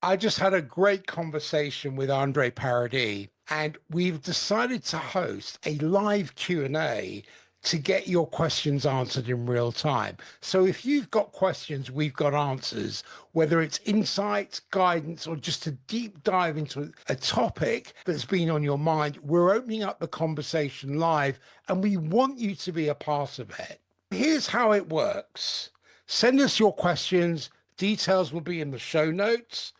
I just had a great conversation with Andre Paradis, and we've decided to host a live Q&A to get your questions answered in real time. So if you've got questions, we've got answers, whether it's insights, guidance, or just a deep dive into a topic that's been on your mind, we're opening up the conversation live, and we want you to be a part of it. Here's how it works. Send us your questions. Details will be in the show notes.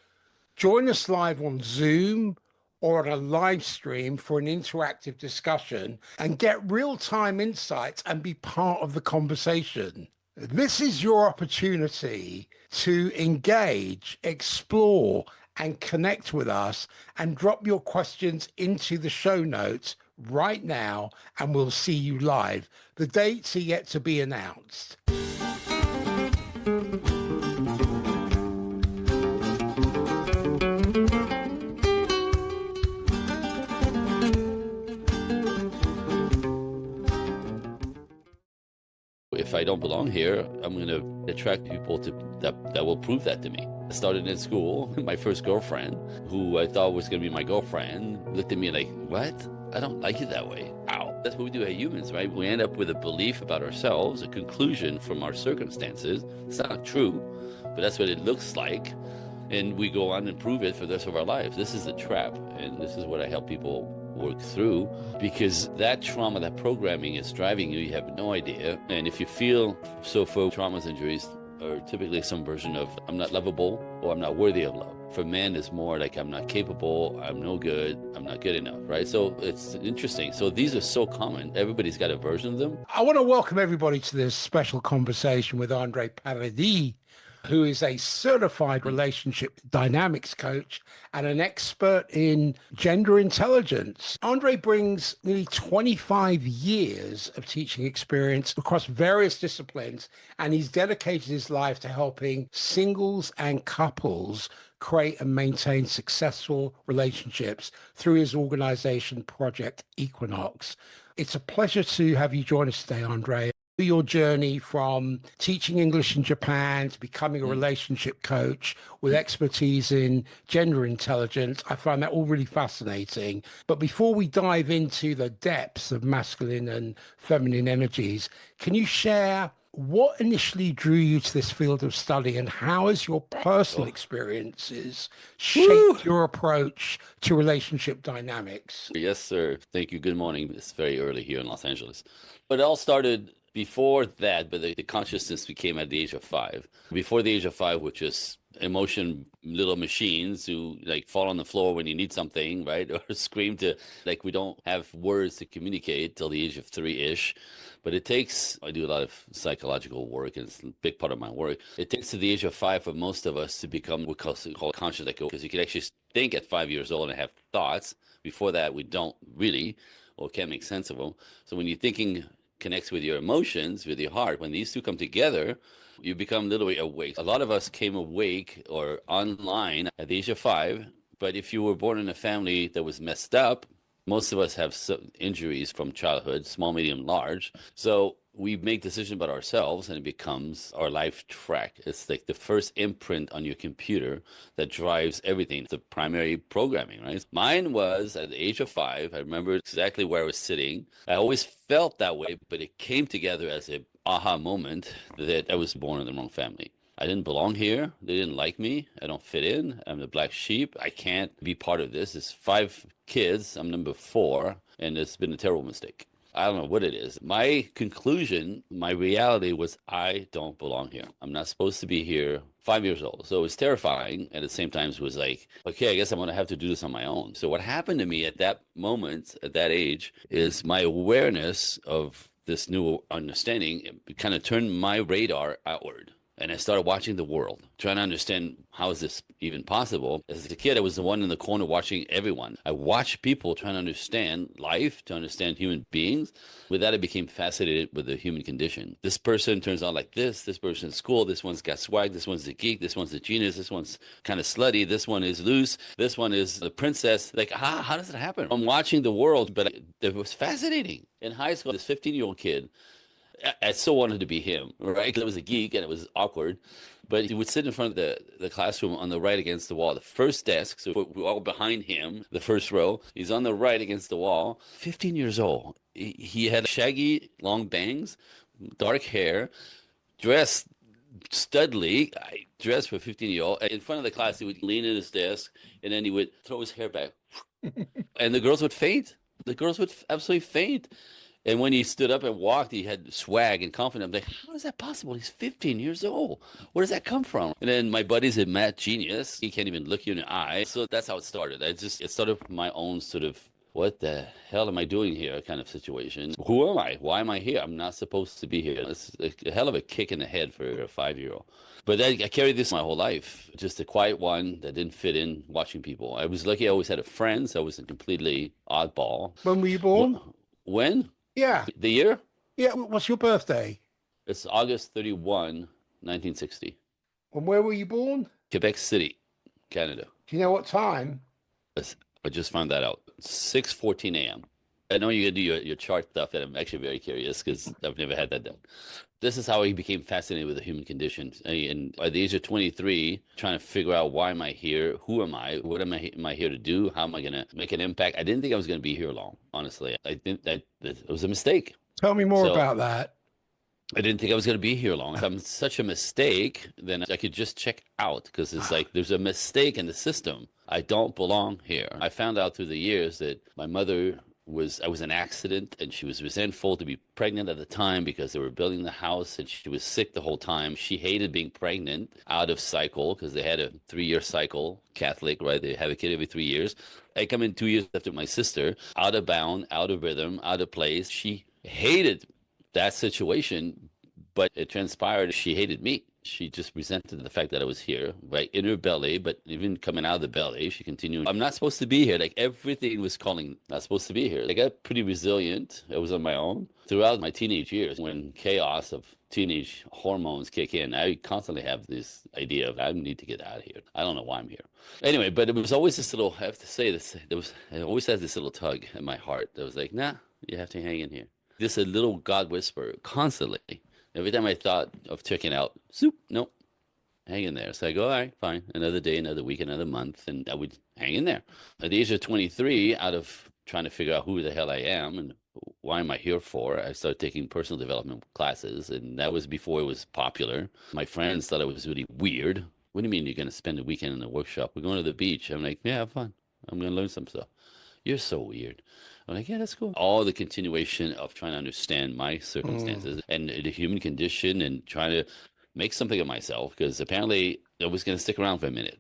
Join us live on Zoom or on a live stream for an interactive discussion and get real-time insights and be part of the conversation. This is your opportunity to engage, explore, and connect with us and drop your questions into the show notes right now, and we'll see you live. The dates are yet to be announced. If I don't belong here, I'm going to attract people that will prove that to me. I started in school. My first girlfriend, who I thought was going to be my girlfriend, looked at me like, what? I don't like it that way. Ow. That's what we do as humans, right? We end up with a belief about ourselves, a conclusion from our circumstances. It's not true, but that's what it looks like. And we go on and prove it for the rest of our lives. This is the trap, and this is what I help people work through, because that trauma, that programming is driving you. You have no idea. And if you feel so, for traumas, injuries are typically some version of I'm not lovable or I'm not worthy of love. For men, it's more like I'm not capable, I'm no good, I'm not good enough, right? So it's interesting. So these are so common. Everybody's got a version of them. I want to welcome everybody to this special conversation with Andre Paradis, who is a certified relationship dynamics coach and an expert in gender intelligence. Andre brings nearly 25 years of teaching experience across various disciplines, and he's dedicated his life to helping singles and couples create and maintain successful relationships through his organization, Project Equinox. It's a pleasure to have you join us today, Andre. Your journey from teaching English in Japan to becoming a relationship coach with expertise in gender intelligence. I find that all really fascinating. But before we dive into the depths of masculine and feminine energies, can you share what initially drew you to this field of study, and how has your personal Oh, experiences woo! shaped your approach to relationship dynamics? Yes, sir. Thank you. Good morning. It's very early here in Los Angeles. But it all started before that, but the consciousness became at the age of 5. Before the age of 5, which is emotion little machines who like fall on the floor when you need something, right? Or scream to, like, we don't have words to communicate till the age of 3-ish. But it takes, I do a lot of psychological work, and it's a big part of my work. It takes to the age of 5 for most of us to become what we call conscious, because you can actually think at 5 years old and have thoughts. Before that, we don't really, or can't make sense of them. So when you're thinking connects with your emotions, with your heart, when these two come together, you become literally awake. A lot of us came awake or online at the age of 5, but if you were born in a family that was messed up, most of us have injuries from childhood, small, medium, large. So we make decisions about ourselves, and it becomes our life track. It's like the first imprint on your computer that drives everything, the primary programming, right? Mine was at the age of 5. I remember exactly where I was sitting. I always felt that way, but it came together as a aha moment that I was born in the wrong family. I didn't belong here. They didn't like me. I don't fit in. I'm the black sheep. I can't be part of this. It's 5 kids. I'm number 4, and it's been a terrible mistake. I don't know what it is. My conclusion, my reality was I don't belong here. I'm not supposed to be here. 5 years old. So it was terrifying. And at the same time, it was like, okay, I guess I'm going to have to do this on my own. So what happened to me at that moment, at that age, is my awareness of this new understanding kind of turned my radar outward. And I started watching the world, trying to understand how is this even possible. As a kid, I was the one in the corner watching everyone. I watched people trying to understand life, to understand human beings. With that, I became fascinated with the human condition. This person turns out like this person in school, this one's got swag, this one's a geek, this one's a genius, this one's kind of slutty, this one is loose, this one is the princess. Like, how does it happen? I'm watching the world, but it was fascinating. In high school, this 15-year-old kid, I so wanted to be him, right? 'Cause I was a geek and it was awkward. But he would sit in front of the classroom on the right against the wall, the first desk. So we're all behind him, the first row. He's on the right against the wall. 15 years old. He had shaggy, long bangs, dark hair, dressed studly, dressed for a 15-year-old. In front of the class, he would lean at his desk and then he would throw his hair back. And the girls would faint. The girls would absolutely faint. And when he stood up and walked, he had swag and confidence. I'm like, how is that possible? He's 15 years old. Where does that come from? And then my buddy's a math genius. He can't even look you in the eye. So that's how it started. It started from my own sort of, what the hell am I doing here kind of situation. Who am I? Why am I here? I'm not supposed to be here. It's a hell of a kick in the head for a 5-year-old. But I carried this my whole life. Just a quiet one that didn't fit in watching people. I was lucky I always had a friend, so I was a completely oddball. When were you born? When? Yeah. The year? Yeah. What's your birthday? It's August 31, 1960. And where were you born? Quebec City, Canada. Do you know what time? Yes, I just found that out. 6:14 a.m. I know you're gonna do your chart stuff, and I'm actually very curious because I've never had that done. This is how I became fascinated with the human condition. And at the age of 23, trying to figure out why am I here? Who am I? What am I here to do? How am I going to make an impact? I didn't think I was going to be here long, honestly. I think that it was a mistake. Tell me more So about that. I didn't think I was going to be here long. If I'm such a mistake, then I could just check out because it's like there's a mistake in the system. I don't belong here. I found out through the years that my mother I was an accident and she was resentful to be pregnant at the time because they were building the house and she was sick the whole time. She hated being pregnant, out of cycle because they had a 3-year cycle, Catholic, right? They have a kid every 3 years. I come in 2 years after my sister, out of bound, out of rhythm, out of place. She hated that situation, but it transpired she hated me. She just resented the fact that I was here, right, in her belly, but even coming out of the belly, she continued, I'm not supposed to be here. Like everything was calling, not supposed to be here. I got pretty resilient. I was on my own. Throughout my teenage years, when chaos of teenage hormones kick in, I constantly have this idea of I need to get out of here. I don't know why I'm here. Anyway, but it was always this little, I have to say this, I always had this little tug in my heart that was like, nah, you have to hang in here. This a little God whisper constantly. Every time I thought of checking out, soup, nope, hang in there. So I go, all right, fine. Another day, another week, another month, and I would hang in there. At the age of 23, out of trying to figure out who the hell I am and why am I here for, I started taking personal development classes, and that was before it was popular. My friends thought it was really weird. What do you mean you're going to spend a weekend in a workshop? We're going to the beach. I'm like, yeah, have fun. I'm going to learn some stuff. You're so weird. I'm like, yeah, that's cool. All the continuation of trying to understand my circumstances and the human condition and trying to make something of myself because apparently I was going to stick around for a minute.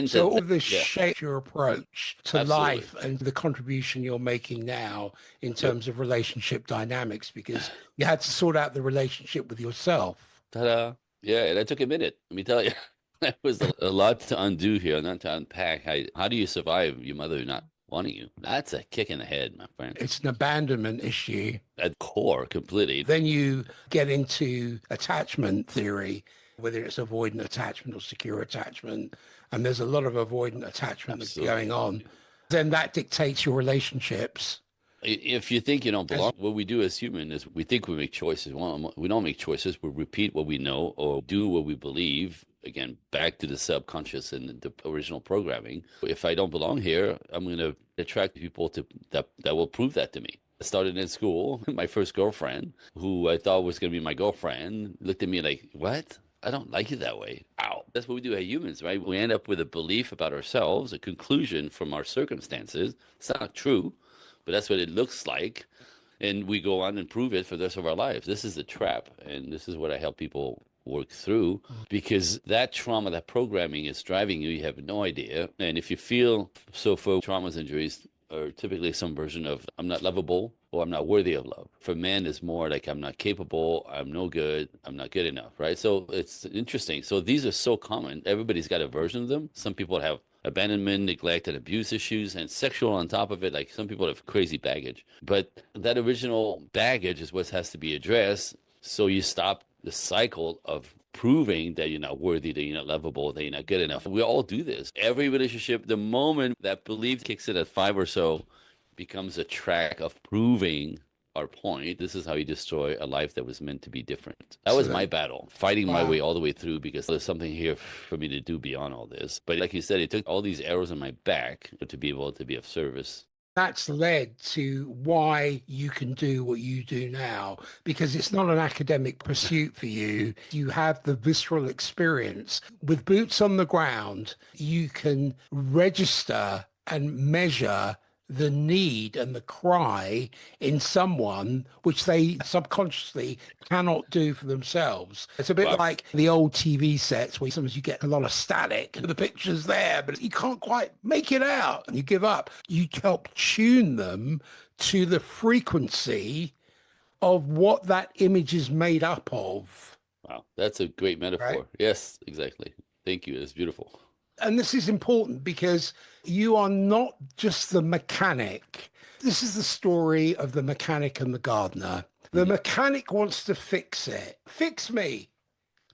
So all this Yeah, shaped your approach to absolutely. life and the contribution you're making now in terms of relationship dynamics because you had to sort out the relationship with yourself. Ta-da. Yeah, and that took a minute. Let me tell you. That was a lot to undo here, not to unpack. How do you survive your mother not wanting you? That's a kick in the head, my friend. It's an abandonment issue. At core, completely. Then you get into attachment theory, whether it's avoidant attachment or secure attachment. And there's a lot of avoidant attachment that's Absolutely. going on. Then that dictates your relationships. If you think you don't belong, what we do as humans is we think we make choices. Well, we don't make choices. We repeat what we know or do what we believe. Again, back to the subconscious and the original programming. If I don't belong here, I'm going to attract people that will prove that to me. I started in school. My first girlfriend, who I thought was going to be my girlfriend, looked at me like, what? I don't like you that way. Ow. That's what we do as humans, right? We end up with a belief about ourselves, a conclusion from our circumstances. It's not true, but that's what it looks like. And we go on and prove it for the rest of our lives. This is the trap. And this is what I help people work through because that trauma, that programming is driving you. You have no idea. And if you feel so for traumas, injuries are typically some version of I'm not lovable or I'm not worthy of love. For men, it's more like I'm not capable, I'm no good, I'm not good enough, right? So it's interesting. So these are so common. Everybody's got a version of them. Some people have abandonment, neglect, and abuse issues, and sexual on top of it. Like some people have crazy baggage. But that original baggage is what has to be addressed. So you stop the cycle of proving that you're not worthy, that you're not lovable, that you're not good enough. We all do this. Every relationship, the moment that belief kicks in at 5 or so, becomes a track of proving our point. This is how you destroy a life that was meant to be different. That was my Excellent. battle, fighting my way Wow. all the way through because there's something here for me to do beyond all this. But like you said, it took all these arrows in my back to be able to be of service. That's led to why you can do what you do now, because it's not an academic pursuit for you. You have the visceral experience. With boots on the ground, you can register and measure the need and the cry in someone which they subconsciously cannot do for themselves. It's a bit Wow. like the old TV sets where sometimes you get a lot of static and the picture's there, but you can't quite make it out and you give up. You help tune them to the frequency of what that image is made up of, Wow. That's a great right? metaphor. Yes, exactly. Thank you. It's beautiful. And this is important because you are not just the mechanic. This is the story of the mechanic and the gardener. The Mhm. mechanic wants to fix it. Fix me.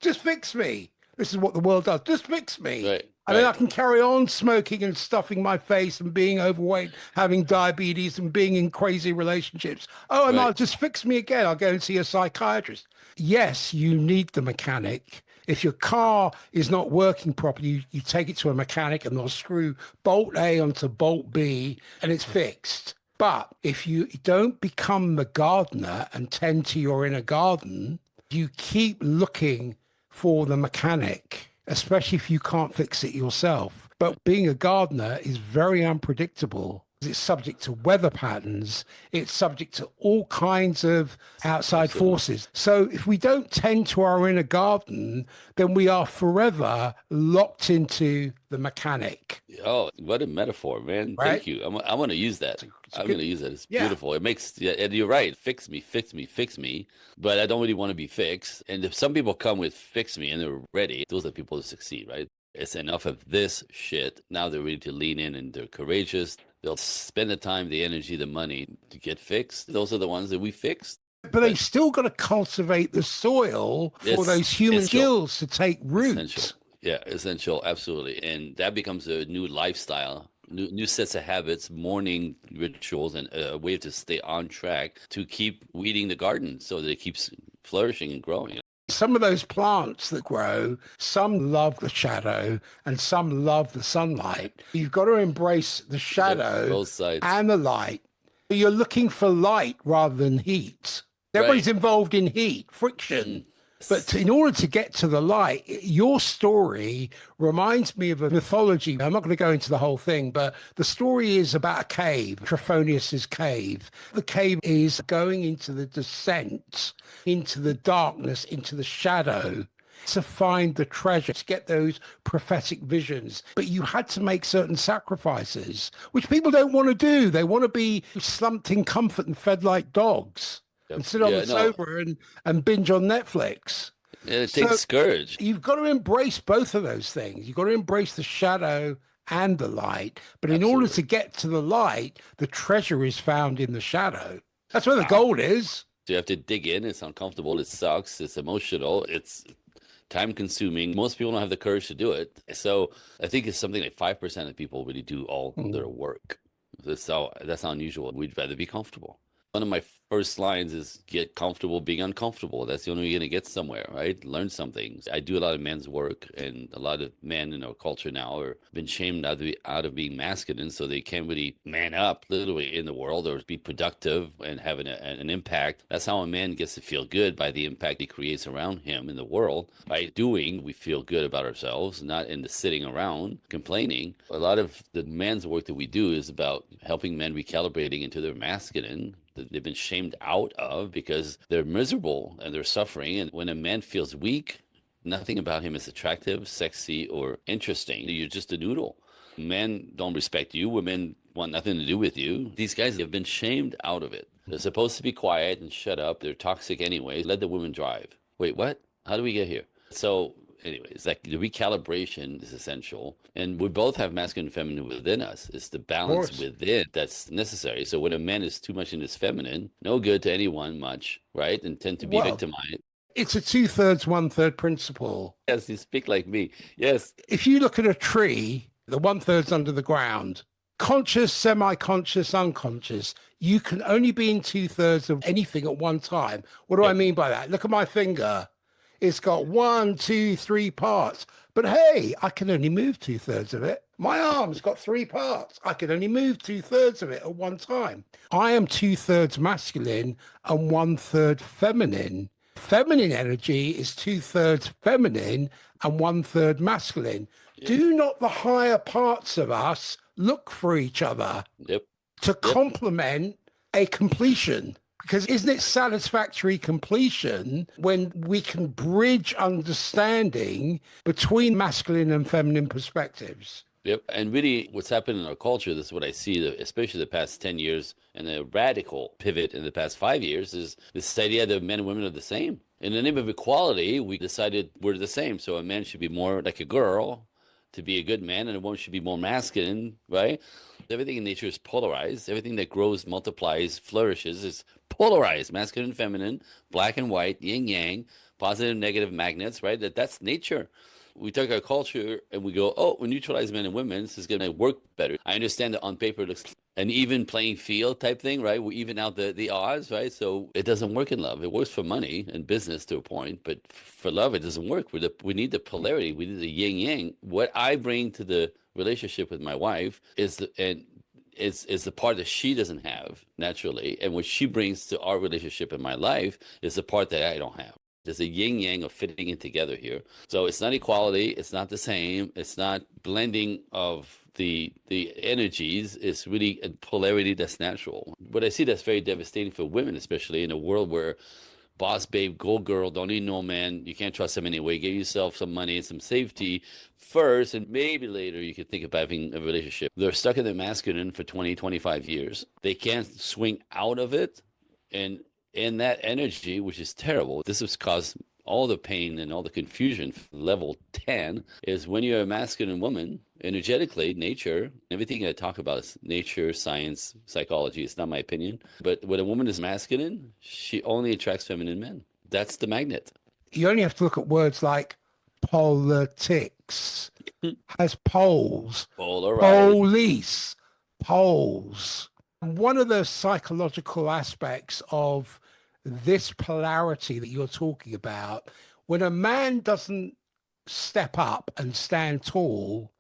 Just fix me. This is what the world does. Just fix me. Right, And then I right, can carry on smoking and stuffing my face and being overweight, having diabetes and being in crazy relationships. Oh, and I'll right. just fix me again. I'll go and see a psychiatrist. Yes, you need the mechanic. If your car is not working properly, you take it to a mechanic and they'll screw bolt A onto bolt B and it's fixed. But if you don't become the gardener and tend to your inner garden, you keep looking for the mechanic, especially if you can't fix it yourself. But being a gardener is very unpredictable. It's subject to weather patterns. It's subject to all kinds of outside Absolutely. forces. So if we don't tend to our inner garden, then we are forever locked into the mechanic, Oh, what a metaphor, man. right? Thank you. I'm going to use that. It's I'm going good. to use that. It's Yeah. beautiful. It makes, yeah, and you're right. Fix me, fix me, fix me. But I don't really want to be fixed. And if some people come with fix me and they're ready, those are the people who succeed, right? It's enough of this shit. Now they're ready to lean in and they're courageous. They'll spend the time, the energy, the money to get fixed. Those are the ones that we fixed. But they've But still got to cultivate the soil for it's those human essential. skills to take root. Essential. Yeah, essential. Absolutely. And that becomes a new lifestyle, new sets of habits, morning rituals, and a way to stay on track to keep weeding the garden so that it keeps flourishing and growing. Some of those plants that grow, some love the shadow and some love the sunlight. You've got to embrace the Yep. shadow Both sides. and the light. You're looking for light rather than heat. Everybody's Right. involved in heat, friction. Mm. But Yes. in order to get to the light, your story reminds me of a mythology. I'm not going to go into the whole thing, but the story is about a cave, Trophonius's cave. The cave is going into the descent, into the darkness, into the shadow to find the treasure, to get those prophetic visions. But you had to make certain sacrifices, which people don't want to do. They want to be slumped in comfort and fed like dogs Yep. and sit on Yeah, the no. sofa and binge on Netflix. And it So takes courage. you've got to embrace both of those things. You've got to embrace the shadow and the light. But in order Absolutely. to get to the light, the treasure is found in the shadow. That's where the Wow. gold is. So you have to dig in. It's uncomfortable. It sucks. It's emotional. It's time consuming. Most people don't have the courage to do it. So I think it's something like 5% of people really do all their Mm. work. That's how unusual. We'd rather be comfortable. One of my first lines is get comfortable being uncomfortable. That's the only way you're going to get somewhere, right? Learn something. I do a lot of men's work, and a lot of men in our culture now are been shamed out of being masculine, so they can't really man up literally in the world or be productive and have an impact. That's how a man gets to feel good by the impact he creates around him in the world. By doing, we feel good about ourselves, not in the sitting around complaining. A lot of the man's work that we do is about helping men recalibrating into their masculine that they've been shamed out of because they're miserable and they're suffering. And when a man feels weak, nothing about him is attractive, sexy, or interesting. You're just a noodle. Men don't respect you. Women want nothing to do with you. These guys have been shamed out of it. They're supposed to be quiet and shut up. They're toxic anyway. Let the women drive. Wait, what? How do we get here? So anyways, like the recalibration is essential. And we both have masculine and feminine within us. It's the Of balance course. within that's necessary. So when a man is too much in his feminine, no good to anyone much, right? And tend to be Well, victimized. it's a two-thirds, one-third principle. Yes, you speak like me. Yes. If you look at a tree, the one-third's under the ground. Conscious, semi-conscious, unconscious. You can only be in two-thirds of anything at one time. What do I Yep. mean by that? Look at my finger. It's got one, two, three parts. But hey, I can only move two-thirds of it. My arm's got three parts. I can only move two-thirds of it at one time. I am two-thirds masculine and one-third feminine. Feminine energy is two-thirds feminine and one-third masculine. Yep. Do not the higher parts of us look for each other Yep. to Yep. complement a completion? Because isn't it satisfactory completion when we can bridge understanding between masculine and feminine perspectives? Yep. And really, what's happened in our culture, this is what I see, especially the past 10 years, and the radical pivot in the past 5 years, is this idea that men and women are the same. In the name of equality, we decided we're the same. So a man should be more like a girl to be a good man, and a woman should be more masculine, right? Everything in nature is polarized. Everything that grows, multiplies, flourishes is polarized, masculine and feminine, black and white, yin yang, positive and negative magnets, right? That's nature. We take our culture and we go, oh, we neutralize men and women. This is going to work better. I understand that on paper it looks an even playing field type thing, right? We even out the odds, right? So it doesn't work in love. It works for money and business to a point, but for love, it doesn't work. We need the polarity. We need the yin yang. What I bring to the relationship with my wife is the part that she doesn't have naturally, and what she brings to our relationship in my life is the part that I don't have. There's a yin yang of fitting in together here. So it's not equality. It's not the same. It's not blending of the energies. It's really a polarity that's natural. But I see that's very devastating for women, especially in a world where boss babe, go girl, don't need no man. You can't trust him anyway. Get yourself some money and some safety first, and maybe later you can think about having a relationship. They're stuck in the masculine for 20, 25 years. They can't swing out of it. And in that energy, which is terrible, this has caused all the pain and all the confusion. Level 10 is when you're a masculine woman, energetically, nature, everything I talk about is nature, science, psychology. It's not my opinion. But when a woman is masculine, she only attracts feminine men. That's the magnet. You only have to look at words like politics, has poles, Polarized. police, poles. One of the psychological aspects of this polarity that you're talking about, when a man doesn't step up and stand tall,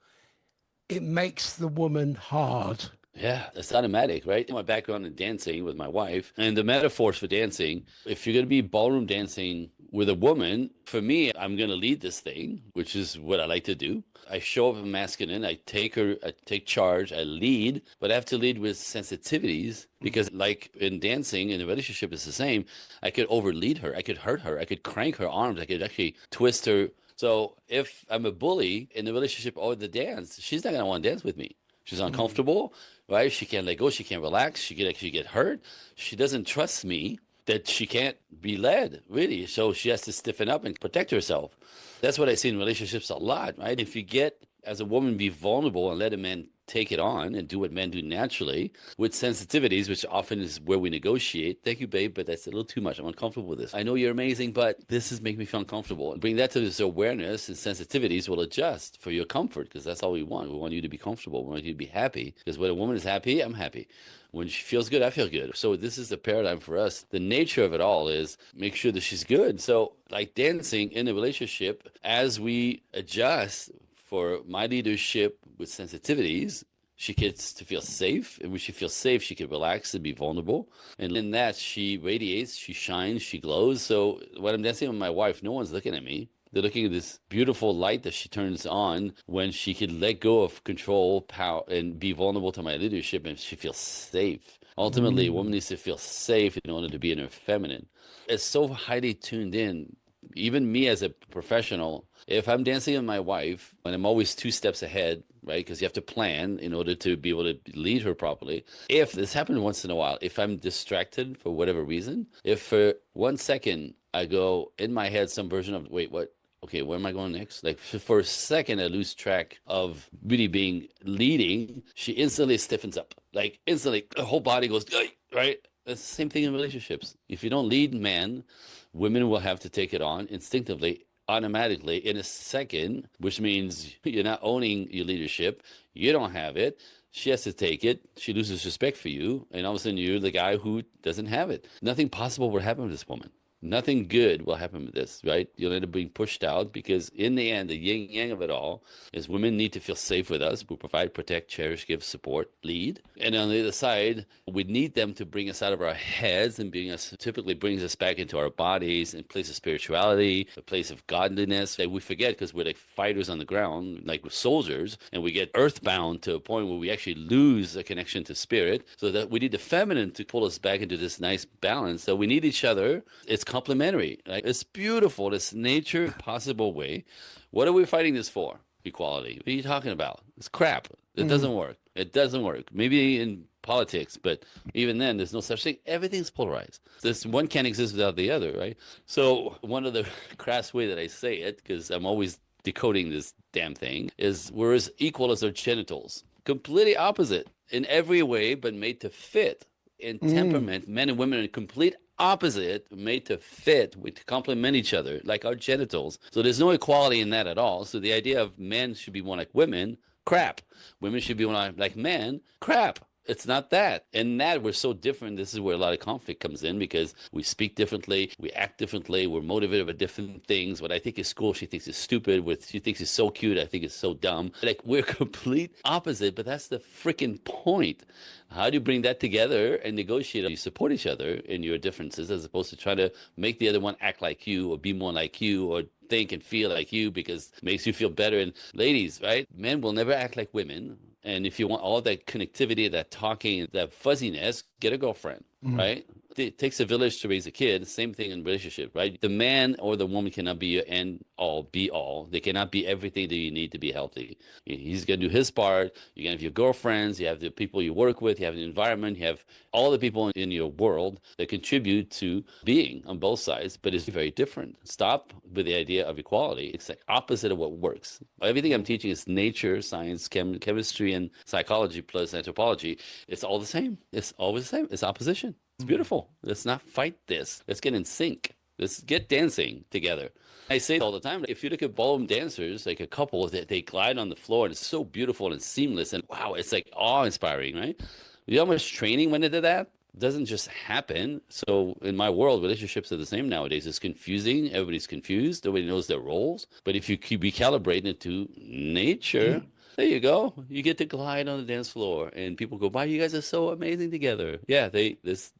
it makes the woman hard. Yeah, it's automatic, right? My background in dancing with my wife, and the metaphors for dancing, if you're going to be ballroom dancing with a woman, for me, I'm going to lead this thing, which is what I like to do. I show up masculine, I take charge, I lead, but I have to lead with sensitivities because, like in dancing, in a relationship, it's the same. I could overlead her, I could hurt her, I could crank her arms, I could actually twist her. So if I'm a bully in the relationship or the dance, she's not going to want to dance with me. She's uncomfortable, right? She can't let go. She can't relax. She could actually get hurt. She doesn't trust me that she can't be led, really. So she has to stiffen up and protect herself. That's what I see in relationships a lot, right? If you get, as a woman, be vulnerable and let a man take it on and do what men do naturally with sensitivities, which often is where we negotiate. Thank you, babe, but that's a little too much. I'm uncomfortable with this. I know you're amazing, but this is making me feel uncomfortable. Bring that to this awareness, and sensitivities will adjust for your comfort, because that's all we want. We want you to be comfortable. We want you to be happy, because when a woman is happy, I'm happy. When she feels good, I feel good. So this is the paradigm for us. The nature of it all is make sure that she's good. So like dancing in a relationship, as we adjust for my leadership with sensitivities, she gets to feel safe. And when she feels safe, she can relax and be vulnerable. And in that, she radiates, she shines, she glows. So when I'm dancing with my wife, no one's looking at me. They're looking at this beautiful light that she turns on when she can let go of control, power, and be vulnerable to my leadership, and she feels safe. Ultimately, a woman needs to feel safe in order to be in her feminine. It's so highly tuned in. Even me as a professional, if I'm dancing with my wife and I'm always two steps ahead, right? Because you have to plan in order to be able to lead her properly. If this happens once in a while, if I'm distracted for whatever reason, if for 1 second I go in my head some version of, wait, what? Okay, where am I going next? Like for a second, I lose track of really being leading. She instantly stiffens up. Like instantly, the whole body goes, right? It's the same thing in relationships. If you don't lead men, women will have to take it on instinctively, automatically in a second, which means you're not owning your leadership. You don't have it. She has to take it. She loses respect for you. And all of a sudden, you're the guy who doesn't have it. Nothing possible will happen with this woman. Nothing good will happen with this, right? You'll end up being pushed out because, in the end, the yin yang of it all is women need to feel safe with us. We provide, protect, cherish, give, support, lead. And on the other side, we need them to bring us out of our heads and typically brings us back into our bodies and place of spirituality, a place of godliness that we forget because we're like fighters on the ground, like soldiers, and we get earthbound to a point where we actually lose a connection to spirit. So that we need the feminine to pull us back into this nice balance. So we need each other. It's complementary. Like, it's beautiful, this nature possible way. What are we fighting this for? Equality. What are you talking about? It's crap. It doesn't work. It doesn't work. Maybe in politics, but even then, there's no such thing. Everything's polarized. This one can't exist without the other, right? So one of the crass way that I say it, because I'm always decoding this damn thing, is we're as equal as our genitals. Completely opposite in every way, but made to fit. In temperament, men and women are complete opposite, made to fit, to complement each other, like our genitals. So there's no equality in that at all. So the idea of men should be more like women, crap. Women should be more like men, crap. It's not that. And that we're so different. This is where a lot of conflict comes in because we speak differently, we act differently, we're motivated by different things. What I think is cool, she thinks is stupid. What she thinks is so cute, I think is so dumb. Like, we're complete opposite, but that's the freaking point. How do you bring that together and negotiate? You support each other in your differences as opposed to try to make the other one act like you or be more like you or think and feel like you because it makes you feel better. And ladies, right? Men will never act like women. And if you want all that connectivity, that talking, that fuzziness, get a girlfriend, right? It takes a village to raise a kid. Same thing in relationship, right? The man or the woman cannot be your end all, be all. They cannot be everything that you need to be healthy. He's going to do his part. You're going to have your girlfriends. You have the people you work with. You have the environment. You have all the people in your world that contribute to being on both sides. But it's very different. Stop with the idea of equality. It's like opposite of what works. Everything I'm teaching is nature, science, chemistry, and psychology plus anthropology. It's all the same. It's always the same. It's opposition. It's beautiful. Let's not fight this. Let's get in sync. Let's get dancing together. I say it all the time. If you look at ballroom dancers, like a couple, they glide on the floor and it's so beautiful and seamless. And wow, it's like awe-inspiring, right? You know how much training went into that? It doesn't just happen. So in my world, relationships are the same nowadays. It's confusing. Everybody's confused. Nobody knows their roles. But if you keep recalibrating it to nature, there you go. You get to glide on the dance floor, and people go, "Wow, you guys are so amazing together." Yeah, the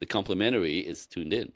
complementary is tuned in.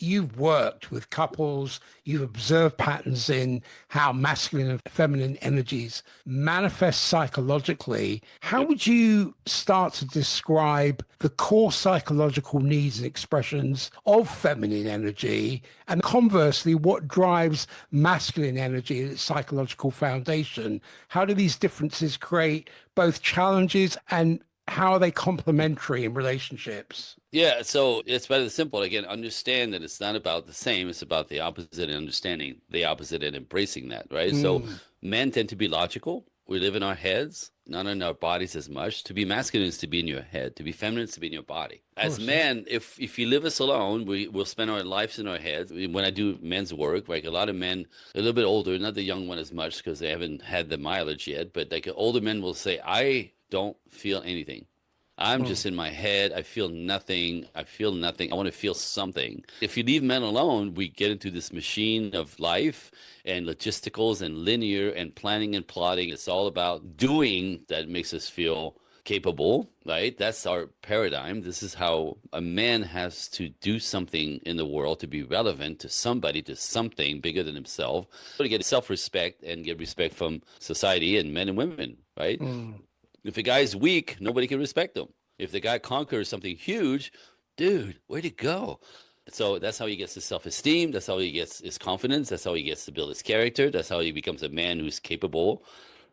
You've worked with couples, you've observed patterns in how masculine and feminine energies manifest psychologically. How Yep. would you start to describe the core psychological needs and expressions of feminine energy? And conversely, what drives masculine energy at its psychological foundation? How do these differences create both challenges and how are they complementary in relationships? Yeah, so it's very simple. Again, understand that it's not about the same, it's about the opposite and understanding the opposite and embracing that, right? So men tend to be logical. We live in our heads, not in our bodies as much. To be masculine is to be in your head. To be feminine is to be in your body. As Course, yeah. men, if you leave us alone, we'll spend our lives in our heads. When I do men's work, like a lot of men, a little bit older, not the young one as much because they haven't had the mileage yet, but like older men will say, I don't feel anything. I'm just in my head. I feel nothing. I feel nothing. I want to feel something. If you leave men alone, we get into this machine of life and logisticals and linear and planning and plotting. It's all about doing that makes us feel capable, right? That's our paradigm. This is how a man has to do something in the world to be relevant to somebody, to something bigger than himself, to get self-respect and get respect from society and men and women, right? If a guy's weak, nobody can respect him. If the guy conquers something huge, dude, where'd he go? So that's how he gets his self-esteem. That's how he gets his confidence. That's how he gets to build his character. That's how he becomes a man who's capable.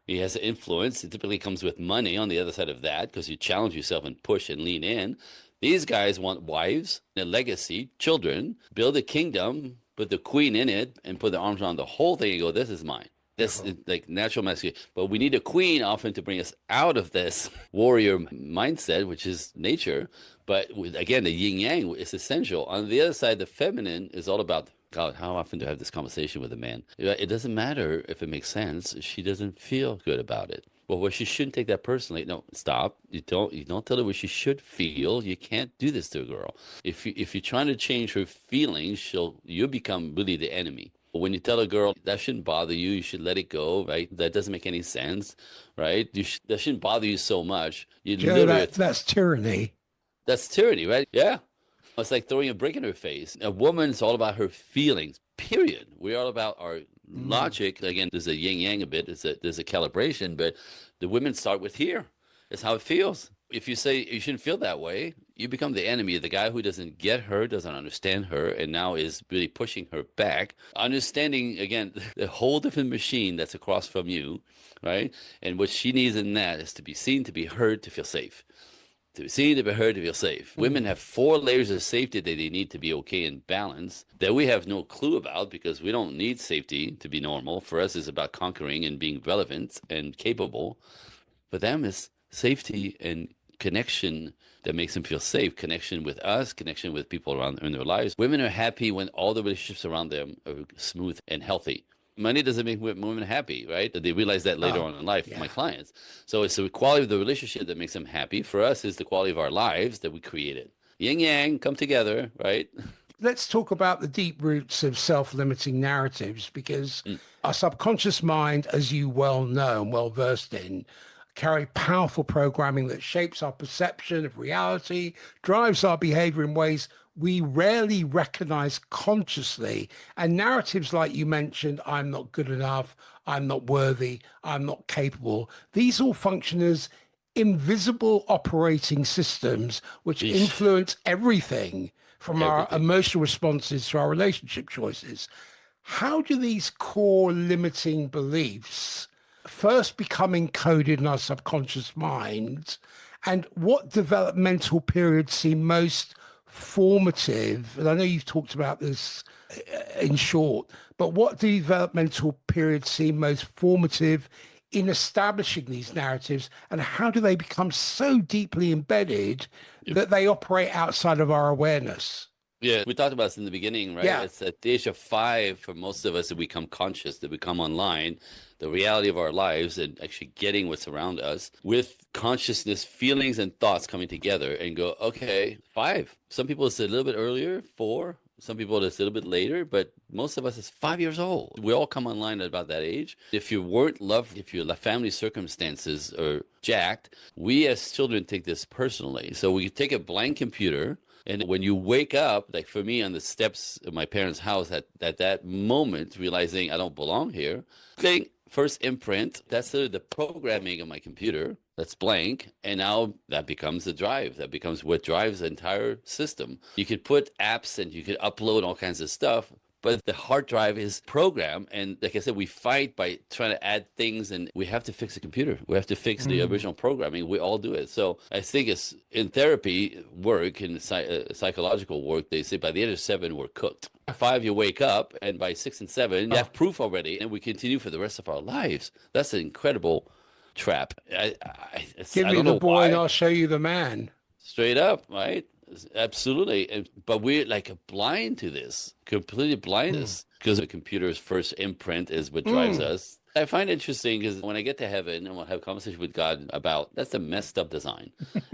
He has influence. It typically comes with money on the other side of that because you challenge yourself and push and lean in. These guys want wives, a legacy, children, build a kingdom, put the queen in it, and put their arms around the whole thing and go, this is mine. That's like natural masculine. But we need a queen often to bring us out of this warrior mindset, which is nature. But again, the yin yang is essential. On the other side, the feminine is all about, God, how often do I have this conversation with a man? It doesn't matter if it makes sense. She doesn't feel good about it. Well, she shouldn't take that personally. No, stop. You don't tell her what she should feel. You can't do this to a girl. If you're trying to change her feelings, you'll become really the enemy. When you tell a girl that shouldn't bother you, you should let it go, right? That doesn't make any sense, right? That shouldn't bother you so much. You Joe, literally that's tyranny. That's tyranny, right? Yeah. It's like throwing a brick in her face. A woman's all about her feelings, period. We're all about our Mm. logic. Again, there's a yin yang a bit, there's a calibration, but the women start with here. It's how it feels. If you say you shouldn't feel that way, you become the enemy, the guy who doesn't get her, doesn't understand her, and now is really pushing her back. Understanding, again, the whole different machine that's across from you, right? And what she needs in that is to be seen, to be heard, to feel safe. To be seen, to be heard, to feel safe. Women Mm. have four layers of safety that they need to be okay and balanced that we have no clue about because we don't need safety to be normal. For us, it's about conquering and being relevant and capable. For them, it's safety and connection that makes them feel safe. Connection with us, connection with people around in their lives. Women are happy when all the relationships around them are smooth and healthy. Money doesn't make women happy, right? They realize that later Oh, on in life, my yeah. clients. So it's the quality of the relationship that makes them happy. For us, it's the quality of our lives that we created. Yin yang come together, right? Let's talk about the deep roots of self-limiting narratives because our subconscious mind, as you well know and well versed in, carry powerful programming that shapes our perception of reality, drives our behavior in ways we rarely recognize consciously. And narratives like you mentioned, I'm not good enough, I'm not worthy, I'm not capable, these all function as invisible operating systems which Eesh, influence everything from our everything. emotional responses to our relationship choices. How do these core limiting beliefs first become encoded in our subconscious minds? And what developmental periods seem most formative? And I know you've talked about this in short, but what developmental periods seem most formative in establishing these narratives, and how do they become so deeply embedded that they operate outside of our awareness? Yeah, we talked about this in the beginning, right? Yeah. It's at the age of 5 for most of us to become conscious, to become online, the reality of our lives and actually getting what's around us with consciousness, feelings, and thoughts coming together and go, okay, 5. Some people it's a little bit earlier, 4. Some people it's a little bit later, but most of us is 5 years old. We all come online at about that age. If you weren't loved, if your family circumstances are jacked, we as children take this personally. So we take a blank computer and when you wake up, like for me on the steps of my parents' house at that moment, realizing I don't belong here, thing first imprint, that's the programming of my computer. That's blank. And now that becomes the drive. That becomes what drives the entire system. You could put apps and you could upload all kinds of stuff, but the hard drive is programmed. And like I said, we fight by trying to add things and we have to fix the computer. We have to fix the Mm. original programming. We all do it. So I think it's in therapy work, in psychological work, they say by the age of 7, we're cooked. 5, you wake up, and by 6 and 7, you Oh, have proof already, and we continue for the rest of our lives. That's an incredible trap. give I me don't the know boy and why. I'll show you the man. Straight up, right? Absolutely. But we're like blind to this, completely blind to Mm. this, because the computer's first imprint is what drives Mm. us. I find it interesting because when I get to heaven and we'll have a conversation with God about that's a messed up design.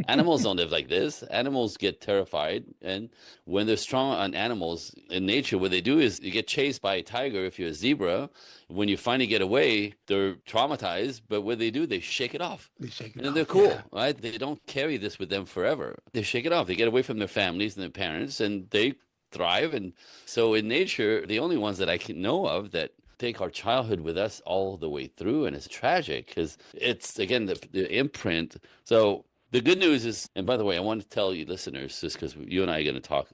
Animals don't live like this. Animals get terrified. And when they're strong on animals in nature, what they do is you get chased by a tiger if you're a zebra. When you finally get away, they're traumatized. But what they do, they shake it off. They shake it And then they're off. Yeah. cool, right? They don't carry this with them forever. They shake it off. They get away from their families and their parents and they thrive. And so in nature, the only ones that I can know of that take our childhood with us all the way through. And it's tragic because it's, again, the imprint. So the good news is, and by the way, I want to tell you listeners, just because you and I are going to talk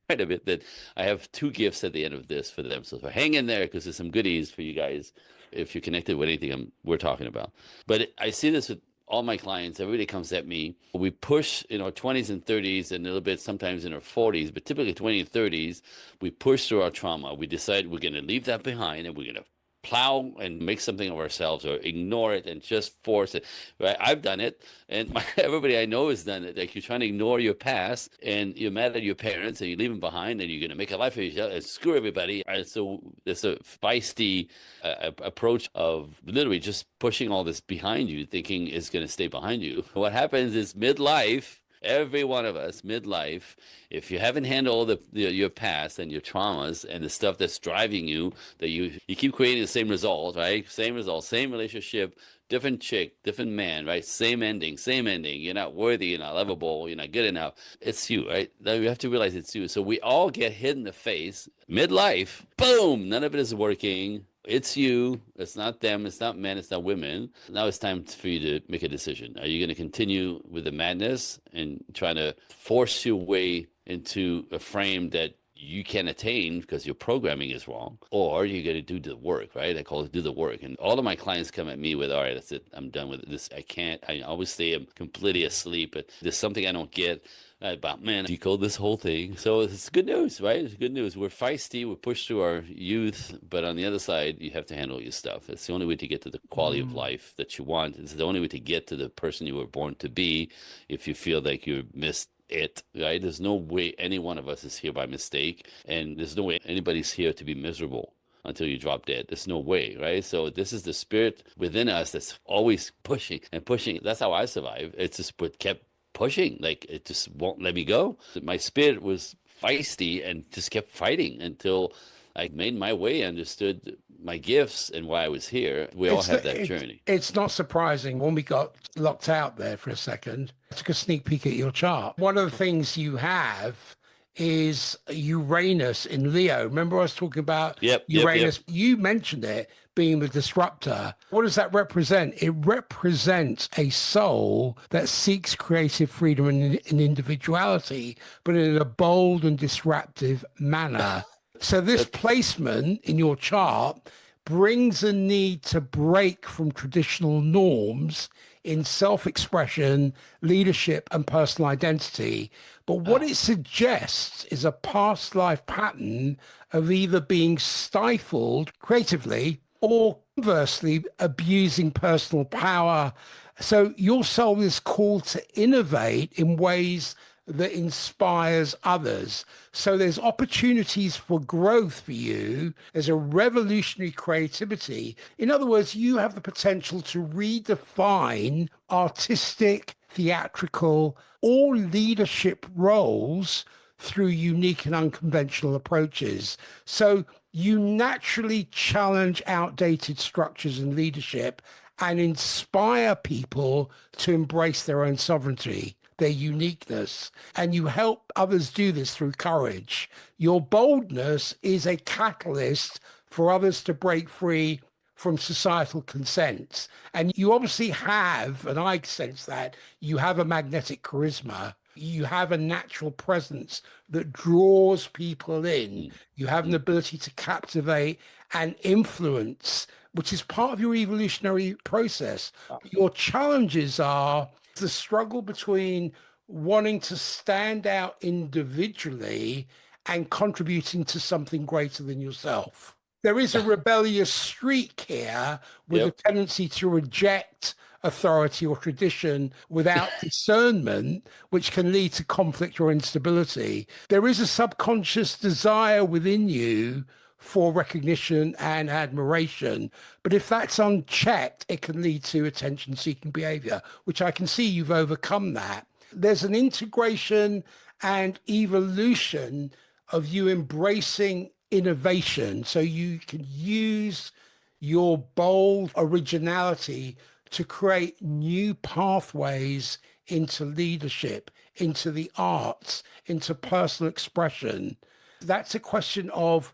quite a bit, that I have 2 gifts at the end of this for them. So hang in there because there's some goodies for you guys if you're connected with anything we're talking about. But I see this with all my clients. Everybody comes at me. We push in our 20s and 30s and a little bit sometimes in our 40s, but typically 20s and 30s, we push through our trauma. We decide we're going to leave that behind and we're going to plow and make something of ourselves or ignore it and just force it. Right? I've done it, and everybody I know has done it. Like you're trying to ignore your past, and you're mad at your parents, and you leave them behind, and you're going to make a life of yourself and screw everybody. And so there's a feisty approach of literally just pushing all this behind you, thinking it's going to stay behind you. What happens is midlife. Every one of us, midlife, if you haven't handled your past and your traumas and the stuff that's driving you, that you keep creating the same result, right? Same result, same relationship, different chick, different man, right? Same ending, same ending. You're not worthy, you're not lovable, you're not good enough. It's you, right? Now you have to realize it's you. So we all get hit in the face midlife. Boom! None of it is working. It's you. It's not them. It's not men. It's not women. Now it's time for you to make a decision. Are you going to continue with the madness and trying to force your way into a frame that you can attain because your programming is wrong, or you're going to do the work, right? I call it do the work. And all of my clients come at me with, all right, that's it. I'm done with this. I can't. I always say I'm completely asleep, but there's something I don't get. About man, decode this whole thing. So it's good news, right? It's good news. We're feisty, we're pushed through our youth, but on the other side, you have to handle your stuff. It's the only way to get to the quality of life that you want. It's the only way to get to the person you were born to be if you feel like you missed it, right? There's no way any one of us is here by mistake, and there's no way anybody's here to be miserable until you drop dead. There's no way, right? So this is the spirit within us that's always pushing and pushing. That's how I survive. It's just what kept pushing, like it just won't let me go. My spirit was feisty and just kept fighting until I made my way, understood my gifts and why I was here. We all have that journey. It's not surprising when we got locked out there for a second. I took a sneak peek at your chart. One of the things you have is Uranus in Leo. Remember I was talking about Uranus? Yep. You mentioned it being the disruptor. What does that represent? It represents a soul that seeks creative freedom and individuality, but in a bold and disruptive manner. So this placement in your chart brings a need to break from traditional norms in self-expression, leadership, and personal identity. But what it suggests is a past life pattern of either being stifled creatively or conversely abusing personal power. So your soul is called to innovate in ways that inspires others. So there's opportunities for growth for you. There's a revolutionary creativity. In other words, you have the potential to redefine artistic, theatrical, or leadership roles through unique and unconventional approaches. So you naturally challenge outdated structures and leadership and inspire people to embrace their own sovereignty, their uniqueness, and you help others do this through courage. Your boldness is a catalyst for others to break free from societal consents. And you obviously have, and I sense that, you have a magnetic charisma. You have a natural presence that draws people in. You have an ability to captivate and influence, which is part of your evolutionary process. Your challenges are the struggle between wanting to stand out individually and contributing to something greater than yourself. There is a rebellious streak here with a tendency to reject authority or tradition without discernment, which can lead to conflict or instability. There is a subconscious desire within you for recognition and admiration. But if that's unchecked, it can lead to attention-seeking behavior, which I can see you've overcome that. There's an integration and evolution of you embracing innovation. So you can use your bold originality to create new pathways into leadership, into the arts, into personal expression. That's a question of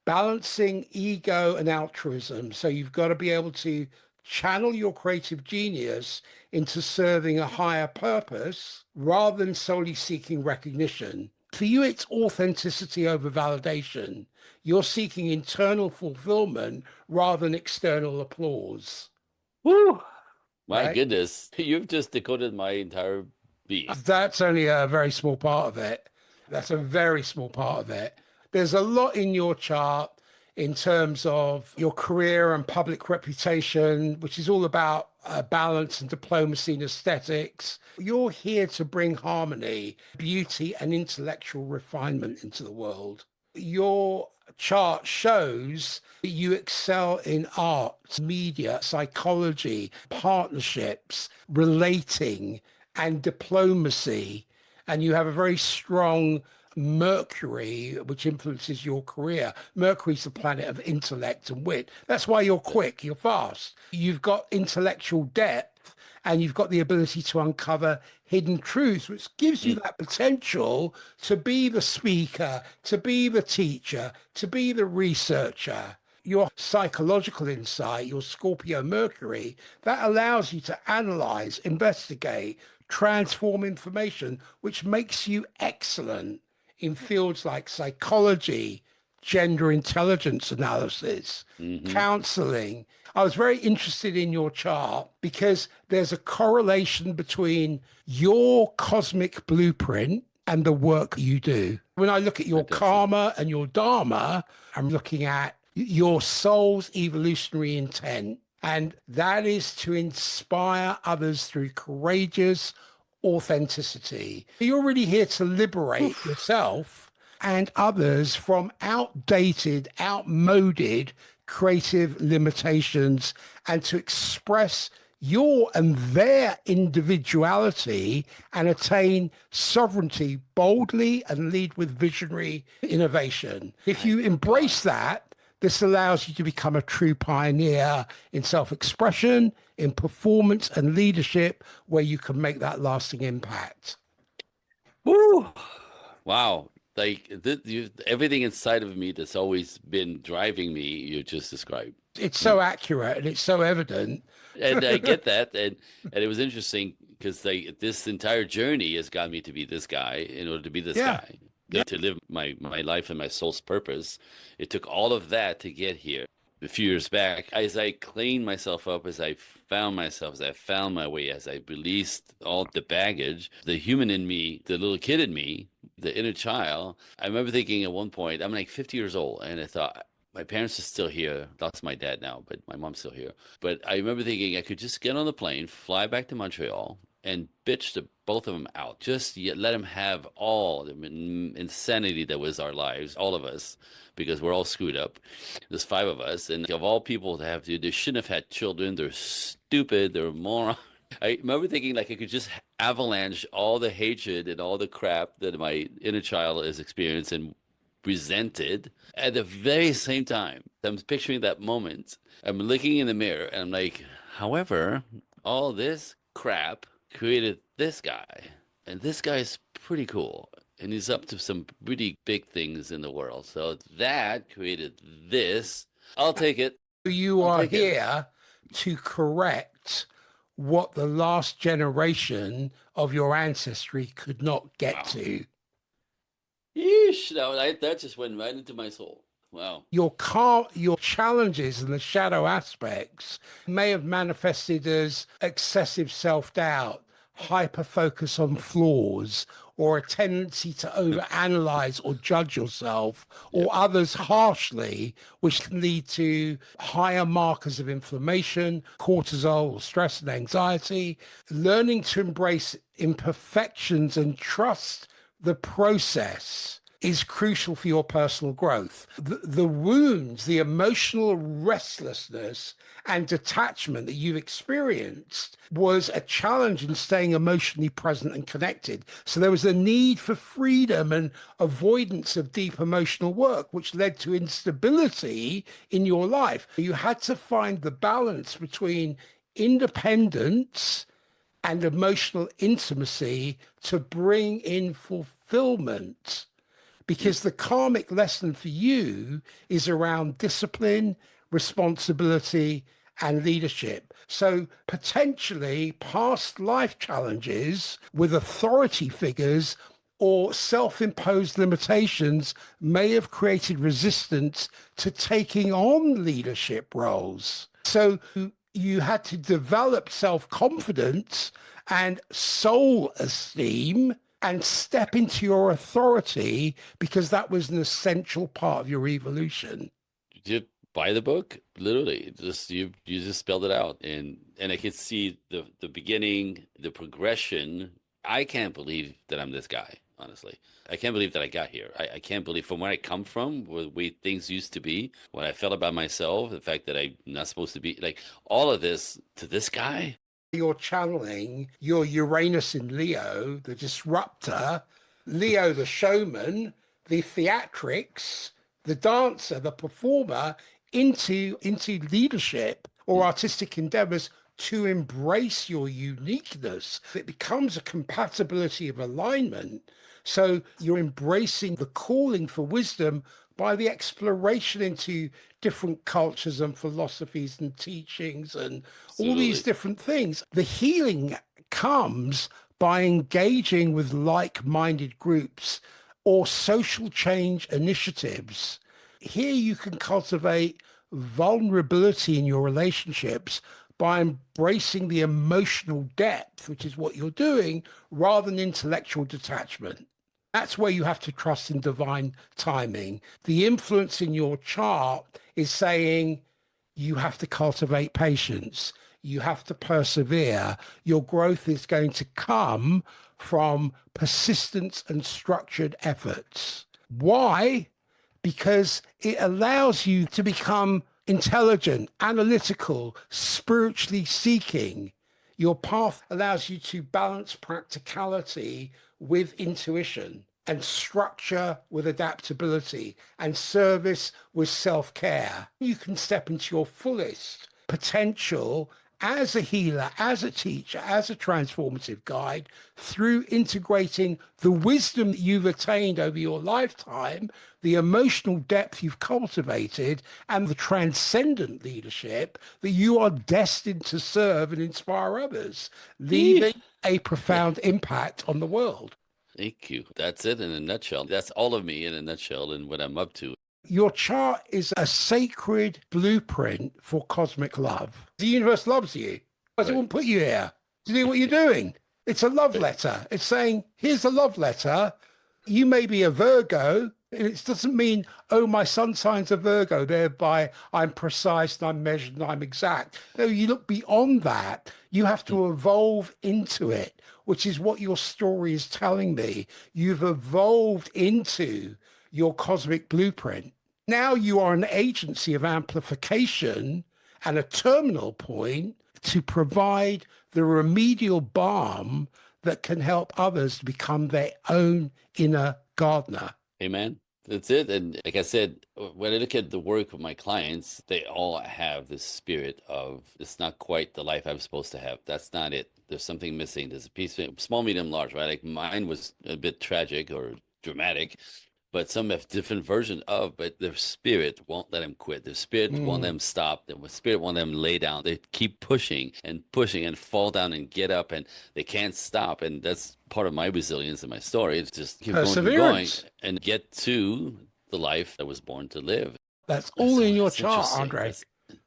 balancing ego and altruism. So you've got to be able to channel your creative genius into serving a higher purpose rather than solely seeking recognition. For you, it's authenticity over validation. You're seeking internal fulfillment rather than external applause. Woo! My Right? goodness, you've just decoded my entire being. That's only a very small part of it. That's a very small part of it. There's a lot in your chart. in terms of your career and public reputation, which is all about balance and diplomacy and aesthetics. You're here to bring harmony, beauty, and intellectual refinement into the world. Your chart shows that you excel in art, media, psychology, partnerships, relating, and diplomacy. And you have a very strong Mercury, which influences your career. Mercury's the planet of intellect and wit. That's why you're quick, you're fast. You've got intellectual depth and you've got the ability to uncover hidden truths, which gives you Mm. that potential to be the speaker, to be the teacher, to be the researcher. Your psychological insight, your Scorpio Mercury, that allows you to analyze, investigate, transform information, which makes you excellent in fields like psychology, gender intelligence analysis, Hmm. counseling. I was very interested in your chart because there's a correlation between your cosmic blueprint and the work you do. When I look at your Fantastic. karma and your dharma, I'm looking at your soul's evolutionary intent. And that is to inspire others through courageous authenticity. You're really here to liberate Oof. yourself and others from outdated, outmoded creative limitations and to express your and their individuality and attain sovereignty boldly and lead with visionary innovation. If My you God. embrace that, this allows you to become a true pioneer in self-expression, in performance and leadership, where you can make that lasting impact. Woo. Wow. Like everything inside of me that's always been driving me, you just described. It's Mm. so accurate and it's so evident. And I get that, and it was interesting because like this entire journey has got me to be this guy in order to be this Yeah. guy, Yeah. to live my life and my soul's purpose. It took all of that to get here. A few years back, as I cleaned myself up, as I found myself, as I found my way, as I released all the baggage, the human in me, the little kid in me, the inner child, I remember thinking at one point, I'm like 50 years old, and I thought, my parents are still here. That's my dad now, but my mom's still here. But I remember thinking I could just get on the plane, fly back to Montreal, and bitch the both of them out. Just let them have all the insanity that was our lives, all of us, because we're all screwed up. There's five of us, and of all people to have to, they shouldn't have had children. They're stupid. They're morons. I remember thinking like I could just avalanche all the hatred and all the crap that my inner child has experienced and resented at the very same time. I'm picturing that moment. I'm looking in the mirror and I'm like, however, all this crap created this guy. And this guy's pretty cool. And he's up to some pretty big things in the world. So that created this. I'll take it. You I'll are take it. here to correct what the last generation of your ancestry could not get Wow. to. Yeesh. That just went right into my soul. Wow. Your challenges and the shadow aspects may have manifested as excessive self-doubt, hyper focus on flaws, or a tendency to overanalyze or judge yourself or Yep. others harshly, which can lead to higher markers of inflammation, cortisol, or stress and anxiety. Learning to embrace imperfections and trust the process is crucial for your personal growth. The wounds, the emotional restlessness and detachment that you've experienced was a challenge in staying emotionally present and connected. So there was a need for freedom and avoidance of deep emotional work, which led to instability in your life. You had to find the balance between independence and emotional intimacy to bring in fulfillment, Mm. because the karmic lesson for you is around discipline, responsibility, and leadership. So potentially past life challenges with authority figures or self-imposed limitations may have created resistance to taking on leadership roles. So you had to develop self-confidence and soul esteem and step into your authority because that was an essential part of your evolution. you buy the book, literally. Just you just spelled it out, and I could see the beginning, the progression. I can't believe that I'm this guy, honestly. I can't believe that I got here. I can't believe from where I come from, where the way things used to be, what I felt about myself, the fact that I'm not supposed to be like all of this to this guy. You're channeling your Uranus in Leo, the disruptor, Leo, the showman, the theatrics, the dancer, the performer into leadership or artistic endeavors to embrace your uniqueness. It becomes a compatibility of alignment. So you're embracing the calling for wisdom by the exploration into different cultures and philosophies and teachings and all these Absolutely. different things. The healing comes by engaging with like-minded groups or social change initiatives. Here you can cultivate vulnerability in your relationships by embracing the emotional depth, which is what you're doing, rather than intellectual detachment. That's where you have to trust in divine timing. The influence in your chart is saying you have to cultivate patience. You have to persevere. Your growth is going to come from persistence and structured efforts. Why? Because it allows you to become intelligent, analytical, spiritually seeking. Your path allows you to balance practicality with intuition and structure with adaptability and service with self-care. You can step into your fullest potential as a healer, as a teacher, as a transformative guide through integrating the wisdom that you've attained over your lifetime, the emotional depth you've cultivated, and the transcendent leadership that you are destined to serve and inspire others, Eeh. leaving a profound impact on the world. Thank you. That's it in a nutshell. That's all of me in a nutshell and what I'm up to. Your chart is a sacred blueprint for cosmic love. The universe loves you. Otherwise, it Right. wouldn't put you here to do what you're doing. It's a love Right. letter. It's saying, here's a love letter. You may be a Virgo. It doesn't mean, oh, my sun sign's a Virgo, thereby I'm precise and I'm measured and I'm exact. No, you look beyond that. You have Mm. to evolve into it, which is what your story is telling me. You've evolved into your cosmic blueprint. Now you are an agency of amplification and a terminal point to provide the remedial balm that can help others to become their own inner gardener. Amen. That's it. And like I said, when I look at the work of my clients, they all have this spirit of it's not quite the life I'm supposed to have. That's not it. There's something missing. There's a piece of small, medium, large, right? Like mine was a bit tragic or dramatic, but some have different version of, but their spirit won't let them quit. Their spirit won't let Mm. them stop. Their spirit won't let them lay down. They keep pushing and fall down and get up and they can't stop. And that's part of my resilience in my story. It's just keep going Perseverance. and get to the life I was born to live. That's all So in your that's chart, interesting. Andre.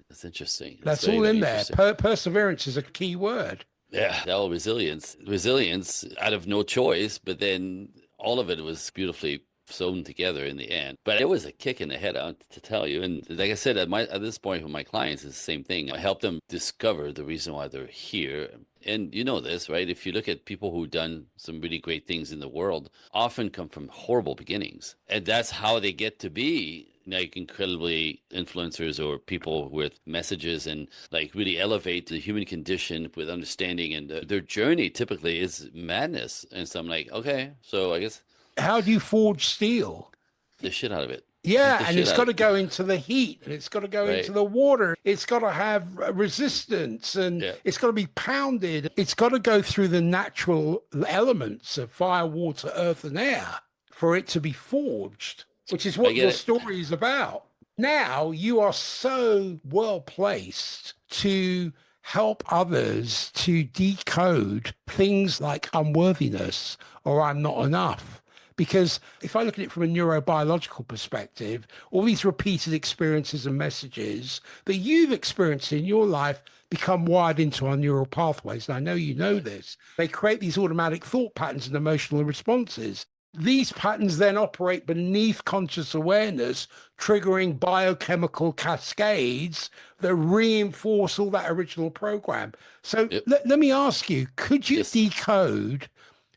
That's interesting. That's That's very, all very in there. interesting. Perseverance is a key word. Yeah, that whole resilience out of no choice, but then all of it was beautifully sewn together in the end. But it was a kick in the head, to tell you. And like I said, at this point with my clients, it's the same thing. I help them discover the reason why they're here. And you know this, right? If you look at people who've done some really great things in the world, often come from horrible beginnings. And that's how they get to be like incredibly influencers or people with messages and like really elevate the human condition with understanding. And their journey typically is madness. And so I'm like, okay, so I guess How do you forge steel? the shit out of it. Beat Yeah, the and shit it's out got of to it. go into the heat and it's got to go into Right. the water. It's got to have resistance and Yeah. it's got to be pounded. It's got to go through the natural elements of fire, water, earth, and air for it to be forged, which is I what get your it. story is about. Now you are so well placed to help others to decode things like unworthiness or I'm not enough. Because if I look at it from a neurobiological perspective, all these repeated experiences and messages that you've experienced in your life become wired into our neural pathways. And I know you know Right. this. They create these automatic thought patterns and emotional responses. These patterns then operate beneath conscious awareness, triggering biochemical cascades that reinforce all that original program. So Yep. let me ask you, could you Yes. decode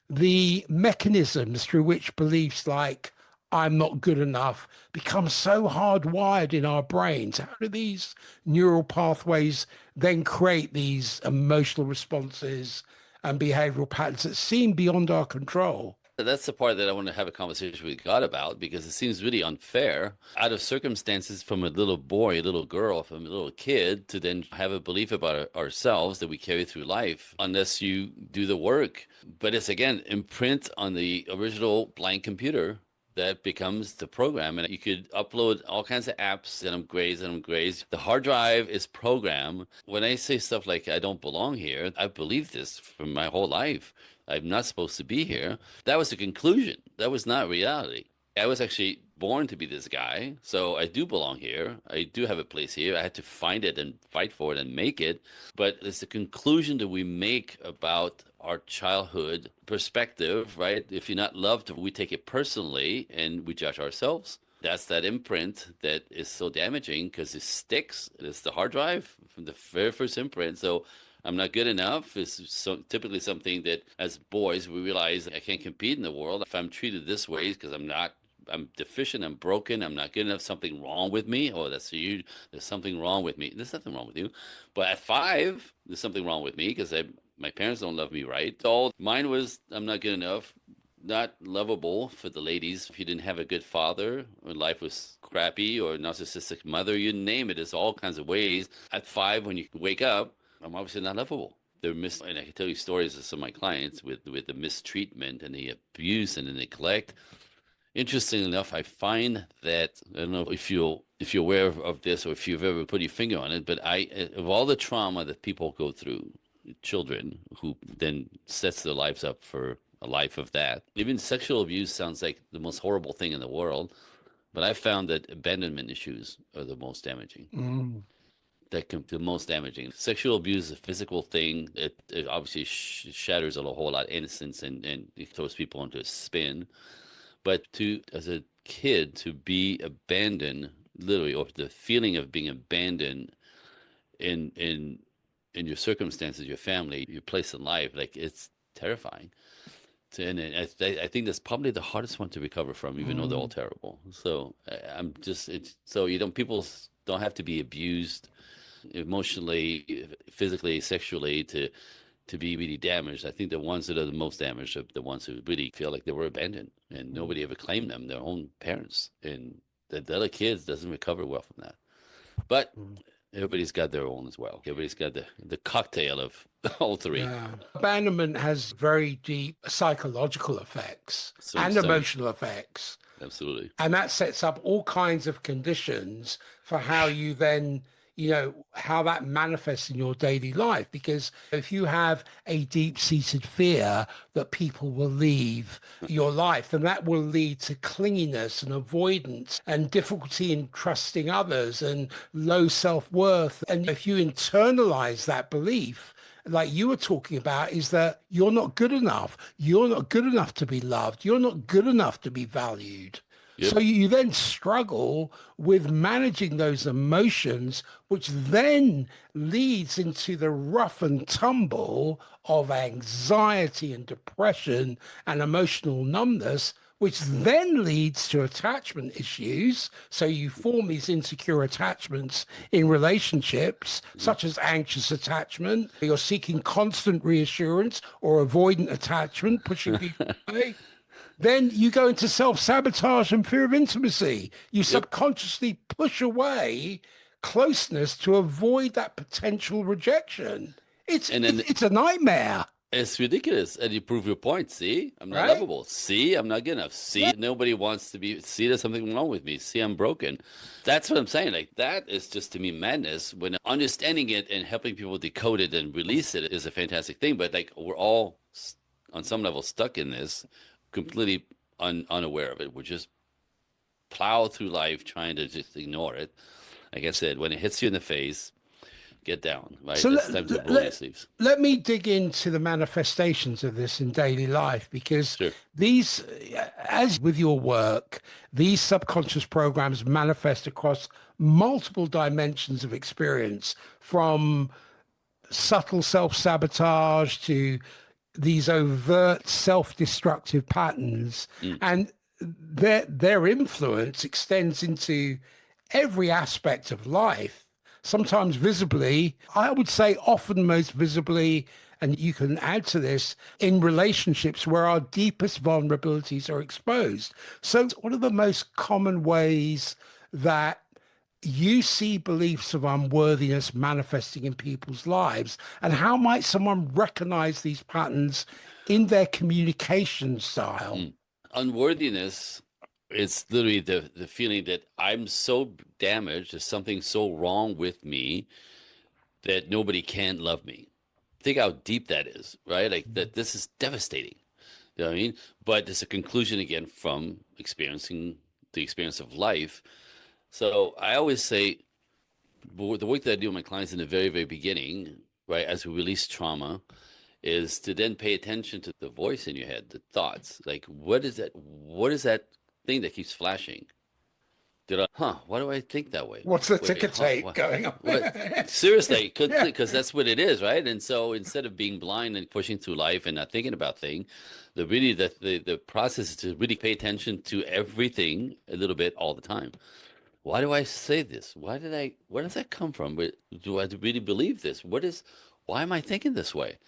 the mechanisms through which beliefs like I'm not good enough become so hardwired in our brains? How do these neural pathways then create these emotional responses and behavioral patterns that seem beyond our control? That's the part that I want to have a conversation with God about because it seems really unfair out of circumstances from a little boy, a little girl, from a little kid to then have a belief about ourselves that we carry through life unless you do the work. But it's again imprint on the original blank computer that becomes the program. And you could upload all kinds of apps and upgrades. The hard drive is program. When I say stuff like I don't belong here, I've believed this for my whole life. I'm not supposed to be here. That was the conclusion. That was not reality. I was actually born to be this guy, so I do belong here. I do have a place here. I had to find it and fight for it and make it. But it's the conclusion that we make about our childhood perspective, right? If you're not loved, we take it personally and we judge ourselves. That's that imprint that is so damaging because it sticks. It's the hard drive from the very first imprint. So I'm not good enough is so typically something that as boys we realize I can't compete in the world if I'm treated this way because I'm deficient, I'm broken, I'm not good enough, something wrong with me. Oh, that's huge. There's something wrong with me. There's nothing wrong with you. But at 5, there's something wrong with me because my parents don't love me right. So mine was I'm not good enough, not lovable for the ladies. If you didn't have a good father, or life was crappy, or narcissistic mother, you name it. There's all kinds of ways. At 5, when you wake up, I'm obviously not lovable. And I can tell you stories of some of my clients with the mistreatment and the abuse and the neglect. Interestingly enough, I find that I don't know if you're aware of this or if you've ever put your finger on it, but of all the trauma that people go through, children who then sets their lives up for a life of that. Even sexual abuse sounds like the most horrible thing in the world, but I found that abandonment issues are the most damaging. Mm. That can the most damaging. Sexual abuse is a physical thing. It obviously shatters a whole lot of innocence and it throws people into a spin. But as a kid, to be abandoned, literally, or the feeling of being abandoned in in in your circumstances, your family, your place in life, like it's terrifying. And I think that's probably the hardest one to recover from, even though they're all Mm. terrible. So I'm just it's so people don't have to be abused emotionally, physically, sexually to be really damaged. I think the ones that are the most damaged are the ones who really feel like they were abandoned and nobody ever claimed them, their own parents, and the other kids doesn't recover well from that. But Mm. everybody's got their own as well. Everybody's got the cocktail of all three. Yeah. Abandonment has very deep psychological effects So and understand. emotional effects. Absolutely. And that sets up all kinds of conditions for how you then, how that manifests in your daily life. Because if you have a deep-seated fear that people will leave your life, then that will lead to clinginess and avoidance and difficulty in trusting others and low self-worth. And if you internalize that belief, like you were talking about, is that you're not good enough. You're not good enough to be loved. You're not good enough to be valued. So Yep. you then struggle with managing those emotions, which then leads into the rough and tumble of anxiety and depression and emotional numbness, which then leads to attachment issues. So you form these insecure attachments in relationships, Mhm. such as anxious attachment. You're seeking constant reassurance or avoidant attachment, pushing people away. Then you go into self-sabotage and fear of intimacy. You Yep. subconsciously push away closeness to avoid that potential rejection. It's And it's then it's a nightmare, it's ridiculous. And you prove your point. See, I'm not right? lovable. See, I'm not good enough. Yeah. See, nobody wants to be. See, there's something wrong with me. See, I'm broken. That's what I'm saying. Like, that is just to me madness. When understanding it and helping people decode it and release it is a fantastic thing. But like, we're all on some level stuck in this, completely unaware of it. We're just plow through life trying to just ignore it. Like I said, when it hits you in the face, get down, right? So It's time to roll your sleeves. let me dig into the manifestations of this in daily life because Sure. these, as with your work, these subconscious programs manifest across multiple dimensions of experience from subtle self-sabotage to these overt self-destructive patterns, Mm. and their influence extends into every aspect of life, sometimes visibly, I would say often most visibly, and you can add to this, in relationships where our deepest vulnerabilities are exposed. So one of the most common ways that you see beliefs of unworthiness manifesting in people's lives, and how might someone recognize these patterns in their communication style? Mm. Unworthiness is literally the feeling that I'm so damaged, there's something so wrong with me that nobody can love me. Think how deep that is, right? Like that this is devastating. You know what I mean? But it's a conclusion again from experiencing the experience of life. So I always say the work that I do with my clients in the very, very beginning, right, as we release trauma, is to then pay attention to the voice in your head, the thoughts. Like, what is that? What is that thing that keeps flashing? Why do I think that way? What's the Wait, ticker tape what? going on? What? Seriously, Yeah. because that's what it is, right? And so instead of being blind and pushing through life and not thinking about things, the process is to really pay attention to everything a little bit all the time. Why do I say this? Where does that come from? Do I really believe this? Why am I thinking this way?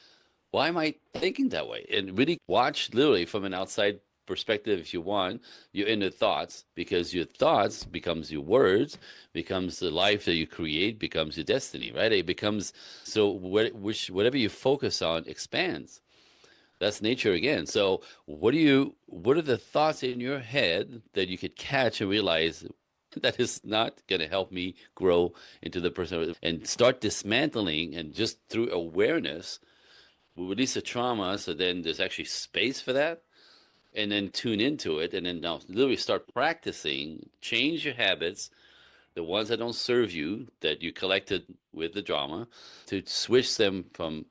Why am I thinking that way? And really watch literally from an outside perspective if you want, your inner thoughts, because your thoughts becomes your words, becomes the life that you create, becomes your destiny, right? It becomes so whatever you focus on expands. That's nature again. So what are the thoughts in your head that you could catch and realize that is not going to help me grow into the person and start dismantling and just through awareness we release the trauma so then there's actually space for that and then tune into it and then now literally start practicing, change your habits, the ones that don't serve you that you collected with the drama, to switch them from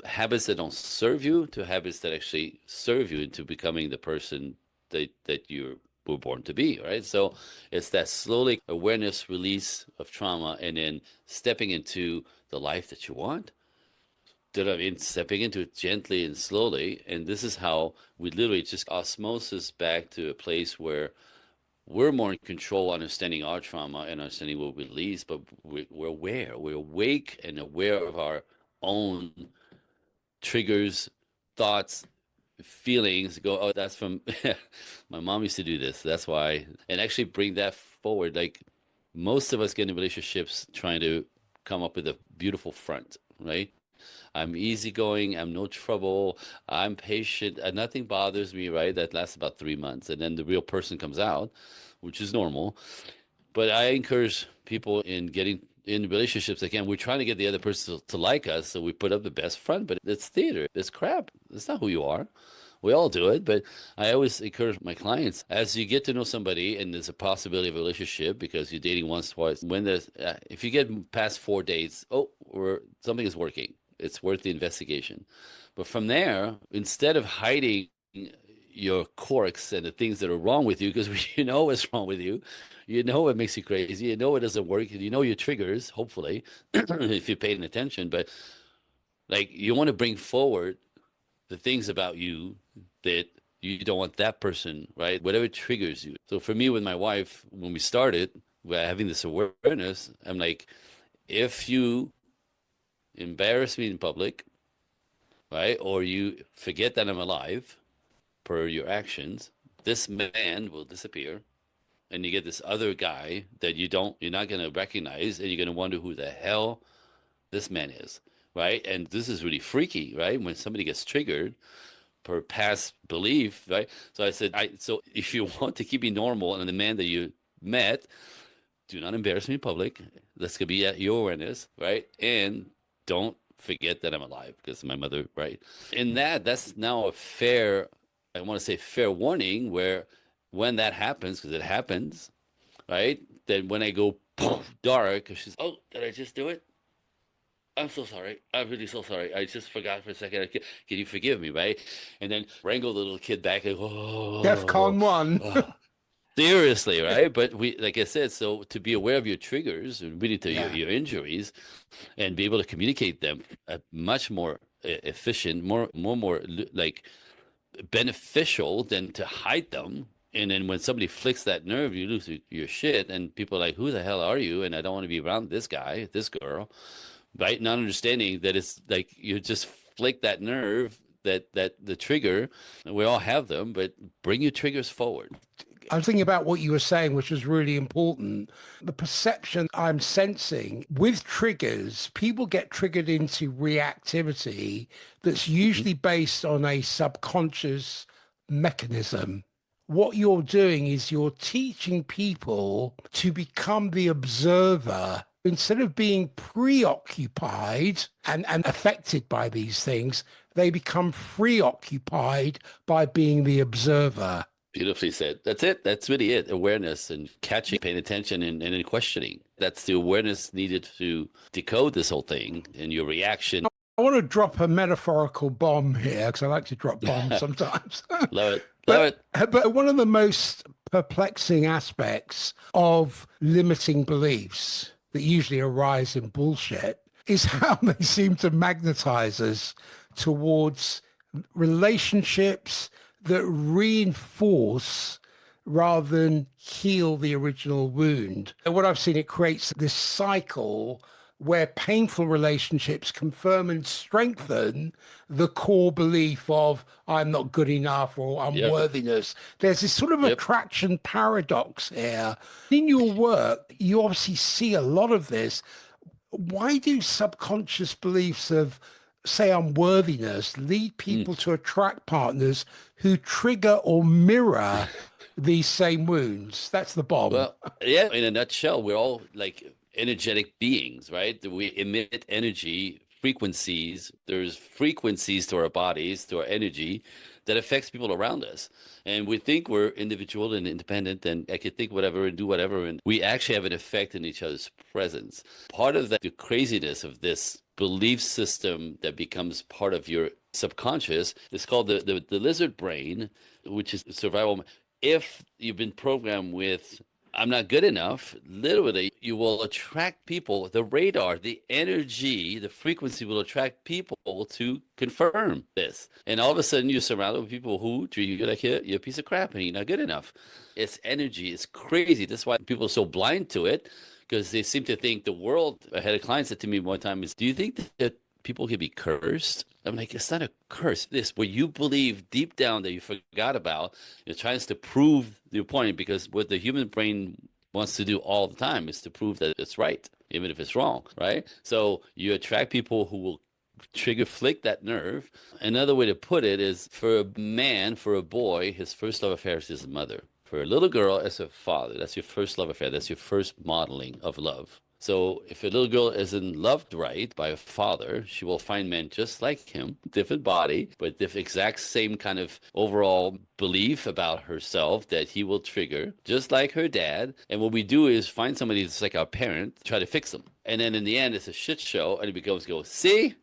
habits that don't serve you to habits that actually serve you into becoming the person that you were born to be, right? So it's that slowly awareness release of trauma and then stepping into the life that you want. That I mean, stepping into it gently and slowly. And this is how we literally just osmosis back to a place where we're more in control, understanding our trauma and understanding what we release, but we're aware, we're awake and aware of our own triggers, thoughts, feelings. Go, oh, that's from my mom used to do this. That's why. And actually bring that forward. Like most of us get in relationships trying to come up with a beautiful front, right? I'm easygoing. I'm no trouble. I'm patient. Nothing bothers me, right? That lasts about 3 months. And then the real person comes out, which is normal. But I encourage people in getting in relationships again. We're trying to get the other person to like us, so we put up the best front. But it's theater. It's crap. It's not who you are. We all do it, but I always encourage my clients as you get to know somebody, and there's a possibility of a relationship because you're dating once, twice. When there's, if you get past 4 dates, something is working. It's worth the investigation. But from there, instead of hiding your quirks and the things that are wrong with you, because you know what's wrong with you, you know what makes you crazy, you know it doesn't work, you know your triggers, hopefully, if you're paying attention. But like you want to bring forward the things about you that you don't want that person, right? Whatever triggers you. So for me, with my wife, when we started, we're having this awareness. I'm like, if you embarrass me in public, right, or you forget that I'm alive per your actions, this man will disappear, and you get this other guy that you're not going to recognize, and you're going to wonder who the hell this man is, right? And this is really freaky, right? When somebody gets triggered per past belief, right? So I said, so if you want to keep me normal and the man that you met, do not embarrass me in public. That's gonna be at your awareness, right? And don't forget that I'm alive because my mother, right? And that's now a fair, I want to say fair warning where when that happens, because it happens, right? Then when I go poof, dark, she's, oh, did I just do it? I'm so sorry. I'm really so sorry. I just forgot for a second. Can you forgive me, right? And then wrangle the little kid back and oh, DEFCON 1. oh. Seriously, right? But we, like I said, so to be aware of your triggers and really to Yeah. your injuries and be able to communicate them much more efficient, like beneficial than to hide them. And then when somebody flicks that nerve, you lose your shit, and people are like, "Who the hell are you?" And I don't want to be around this guy, this girl, right? Not understanding that it's like you just flick that nerve, that the trigger. And we all have them, but bring your triggers forward. I was thinking about what you were saying, which was really important. The perception I'm sensing with triggers, people get triggered into reactivity that's Hmm. usually based on a subconscious mechanism. What you're doing is you're teaching people to become the observer instead of being preoccupied and affected by these things. They become preoccupied by being the observer. Beautifully said. That's it. That's really it. Awareness and catching, paying attention, and then questioning. That's the awareness needed to decode this whole thing and your reaction. I want to drop a metaphorical bomb here because I like to drop bombs sometimes. Love it. Love but it. but one of the most perplexing aspects of limiting beliefs that usually arise in bullshit is how they seem to magnetize us towards relationships that reinforce rather than heal the original wound. And what I've seen, it creates this cycle where painful relationships confirm and strengthen the core belief of I'm not good enough or Yep. unworthiness. There's this sort of Yep. attraction paradox here. In your work, you obviously see a lot of this. Why do subconscious beliefs of, say, unworthiness lead Mm. people to attract partners who trigger or mirror these same wounds? That's the bomb. Well, yeah, in a nutshell, we're all like energetic beings, right? We emit energy frequencies. There's frequencies to our bodies, to our energy that affects people around us. And we think we're individual and independent and I can think whatever and do whatever. And we actually have an effect in each other's presence. Part of the craziness of this belief system that becomes part of your subconscious is called the lizard brain, which is survival. If you've been programmed with I'm not good enough, literally, you will attract people. The radar, the energy, the frequency will attract people to confirm this. And all of a sudden, you're surrounded with people who treat you like you're a piece of crap and you're not good enough. It's energy. It's crazy. That's why people are so blind to it because they seem to think the world. I had a client said to me one time is, do you think that people can be cursed? I'm like, it's not a curse. This, what you believe deep down that you forgot about, you're trying to prove your point because what the human brain wants to do all the time is to prove that it's right, even if it's wrong, right? So you attract people who will trigger flick that nerve. Another way to put it is for a man, for a boy, his first love affair is his mother. For a little girl, it's her father. That's your first love affair. That's your first modeling of love. So if a little girl isn't loved right by a father, she will find men just like him, different body, but the exact same kind of overall belief about herself that he will trigger, just like her dad. And what we do is find somebody that's like our parent, try to fix them. And then in the end, it's a shit show, and it becomes go, see,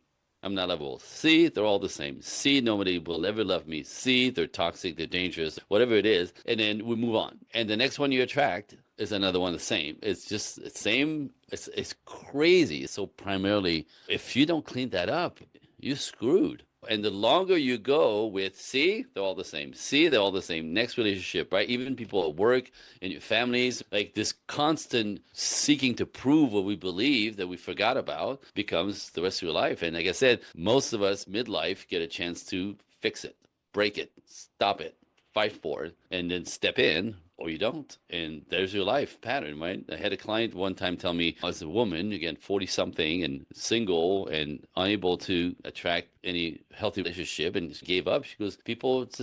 I'm not lovable. See, they're all the same. See, nobody will ever love me. See, they're toxic, they're dangerous, whatever it is. And then we move on. And the next one you attract is another one the same. It's just the same. It's crazy. So primarily, if you don't clean that up, you're screwed. And the longer you go with, see, they're all the same. See, they're all the same. Next relationship, right? Even people at work, in your families, like this constant seeking to prove what we believe that we forgot about becomes the rest of your life. And like I said, most of us midlife get a chance to fix it, break it, stop it, fight for it, and then step in or you don't. And there's your life pattern, right? I had a client one time tell me, as a woman, again, 40 something and single and unable to attract any healthy relationship and just gave up. She goes,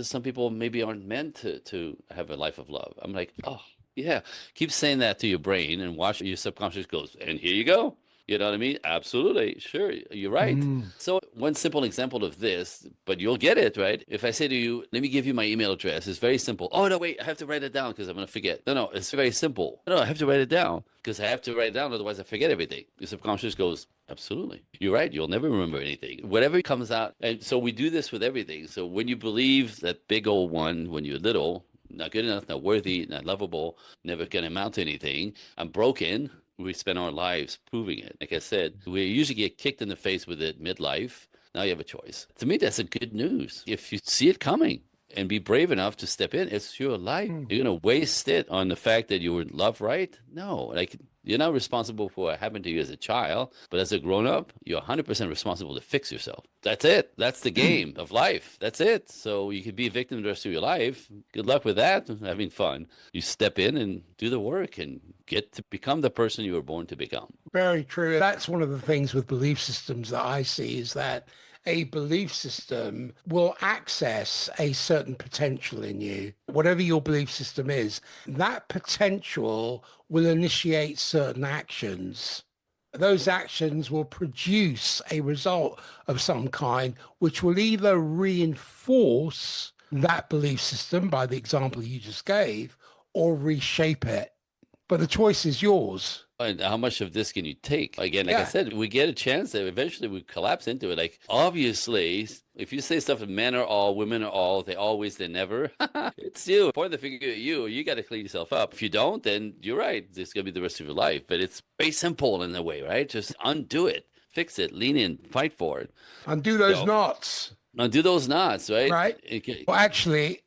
some people maybe aren't meant to have a life of love. I'm like, oh, yeah. Keep saying that to your brain and watch your subconscious goes, and here you go. You know what I mean? Absolutely. Sure. You're right. Mm. So, one simple example of this, but you'll get it, right? If I say to you, let me give you my email address, it's very simple. Oh, no, wait, I have to write it down because I'm going to forget. No, no, it's very simple. No, I have to write it down because I have to write it down. Otherwise, I forget everything. Your subconscious goes, absolutely. You're right. You'll never remember anything. Whatever comes out. And so, we do this with everything. So, when you believe that big old one when you're little, not good enough, not worthy, not lovable, never going to amount to anything, I'm broken. We spend our lives proving it. Like I said, we usually get kicked in the face with it midlife. Now you have a choice. To me, that's a good news. If you see it coming and be brave enough to step in, it's your life. Mm. You're going to waste it on the fact that you were loved right? No. Like, you're not responsible for what happened to you as a child, but as a grown up, you're 100% responsible to fix yourself. That's it. That's the game of life. That's it. So you could be a victim the rest of your life. Good luck with that. Having fun. You step in and do the work and get to become the person you were born to become. Very true. That's one of the things with belief systems that I see is that a belief system will access a certain potential in you. Whatever your belief system is, that potential will initiate certain actions. Those actions will produce a result of some kind, which will either reinforce that belief system by the example you just gave, or reshape it. But the choice is yours. And how much of this can you take? Again, like I Yeah. said, we get a chance that eventually we collapse into it. Like, obviously, if you say stuff that men are all, women are all, they always, they never, it's you. Point the finger at you. You got to clean yourself up. If you don't, then you're right. It's going to be the rest of your life. But it's very simple in a way, right? Just undo it, fix it, lean in, fight for it. Undo those So, knots, undo those knots, right? right? Well, actually,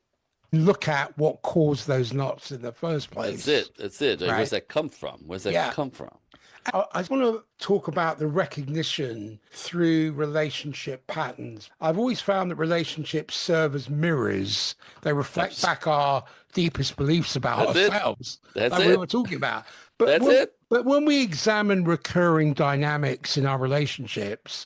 look at what caused those knots in the first That's place, it. That's it. Like, where's right? that come from? Where's that Yeah. come from? I want to talk about the recognition through relationship patterns. I've always found that relationships serve as mirrors. They reflect back our deepest beliefs about That's it. ourselves, That's like we it. were talking about. But That's it. when we examine recurring dynamics in our relationships,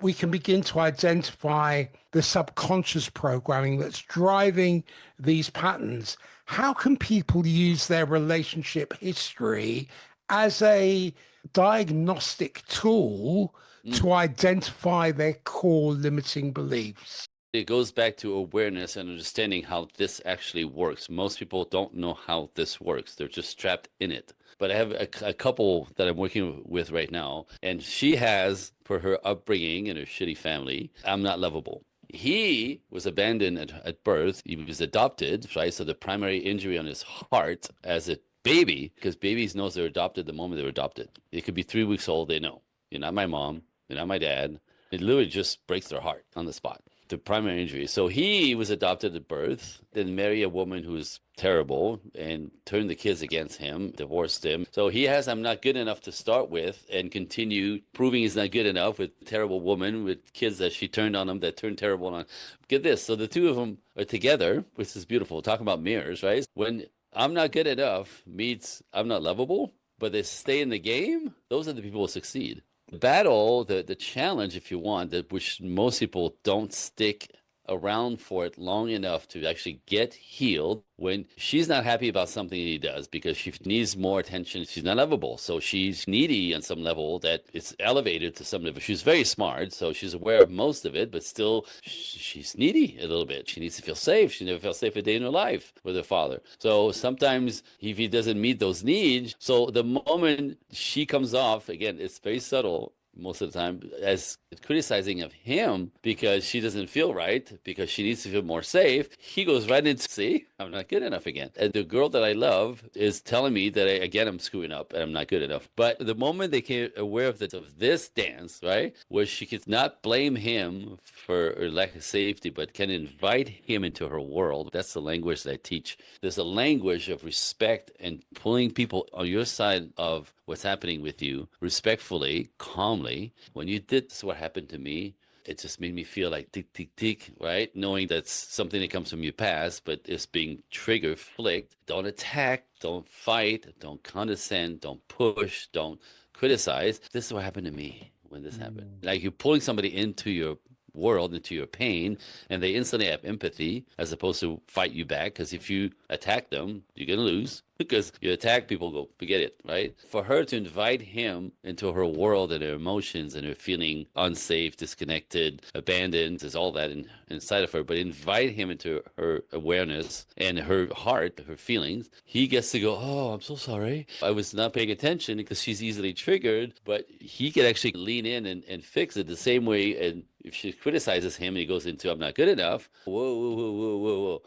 we can begin to identify the subconscious programming that's driving these patterns. How can people use their relationship history as a diagnostic tool Mm. to identify their core limiting beliefs? It goes back to awareness and understanding how this actually works. Most people don't know how this works. They're just trapped in it. But I have a couple that I'm working with right now, and she has, for her upbringing and her shitty family, I'm not lovable. He was abandoned at birth. He was adopted, right? So the primary injury on his heart as a baby, because babies knows they're adopted the moment they're adopted. It could be 3 weeks old. They know you're not my mom, you're not my dad. It literally just breaks their heart on the spot. The primary injury. So he was adopted at birth, then marry a woman who's terrible and turned the kids against him, divorced him. So he has I'm not good enough to start with and continue proving he's not good enough with a terrible woman with kids that she turned on him that turned terrible on. Get this. So the two of them are together, which is beautiful. Talk about mirrors, right? When I'm not good enough meets I'm not lovable, but they stay in the game, those are the people who succeed. The battle, the challenge, if you want, that which most people don't stick around for it long enough to actually get healed when she's not happy about something he does because she needs more attention. She's not lovable. So she's needy on some level that it's elevated to some level. She's very smart, so she's aware of most of it, but still she's needy a little bit. She needs to feel safe. She never felt safe a day in her life with her father. So sometimes if he doesn't meet those needs, so the moment she comes off, again, it's very subtle most of the time as criticizing of him because she doesn't feel right because she needs to feel more safe. He goes right into, see, I'm not good enough again. And the girl that I love is telling me that again, I'm screwing up and I'm not good enough. But the moment they came aware of this dance, right, where she could not blame him for her lack of safety, but can invite him into her world. That's the language that I teach. There's a language of respect and pulling people on your side of what's happening with you respectfully, calmly. When you did this, what happened to me, it just made me feel like tick, tick, tick, right? Knowing that's something that comes from your past, but it's being trigger flicked. Don't attack, don't fight, don't condescend, don't push, don't criticize. This is what happened to me when this happened. Like you're pulling somebody into your world, into your pain, and they instantly have empathy as opposed to fight you back. Because if you attack them, you're going to lose. because you attack people, go forget it, right? For her to invite him into her world and her emotions and her feeling unsafe, disconnected, abandoned, there's all that inside of her, but invite him into her awareness and her heart, her feelings. He gets to go, oh, I'm so sorry. I was not paying attention because she's easily triggered, but he can actually lean in and fix it the same way. And if she criticizes him and he goes into, I'm not good enough, whoa, whoa, whoa, whoa, whoa, whoa.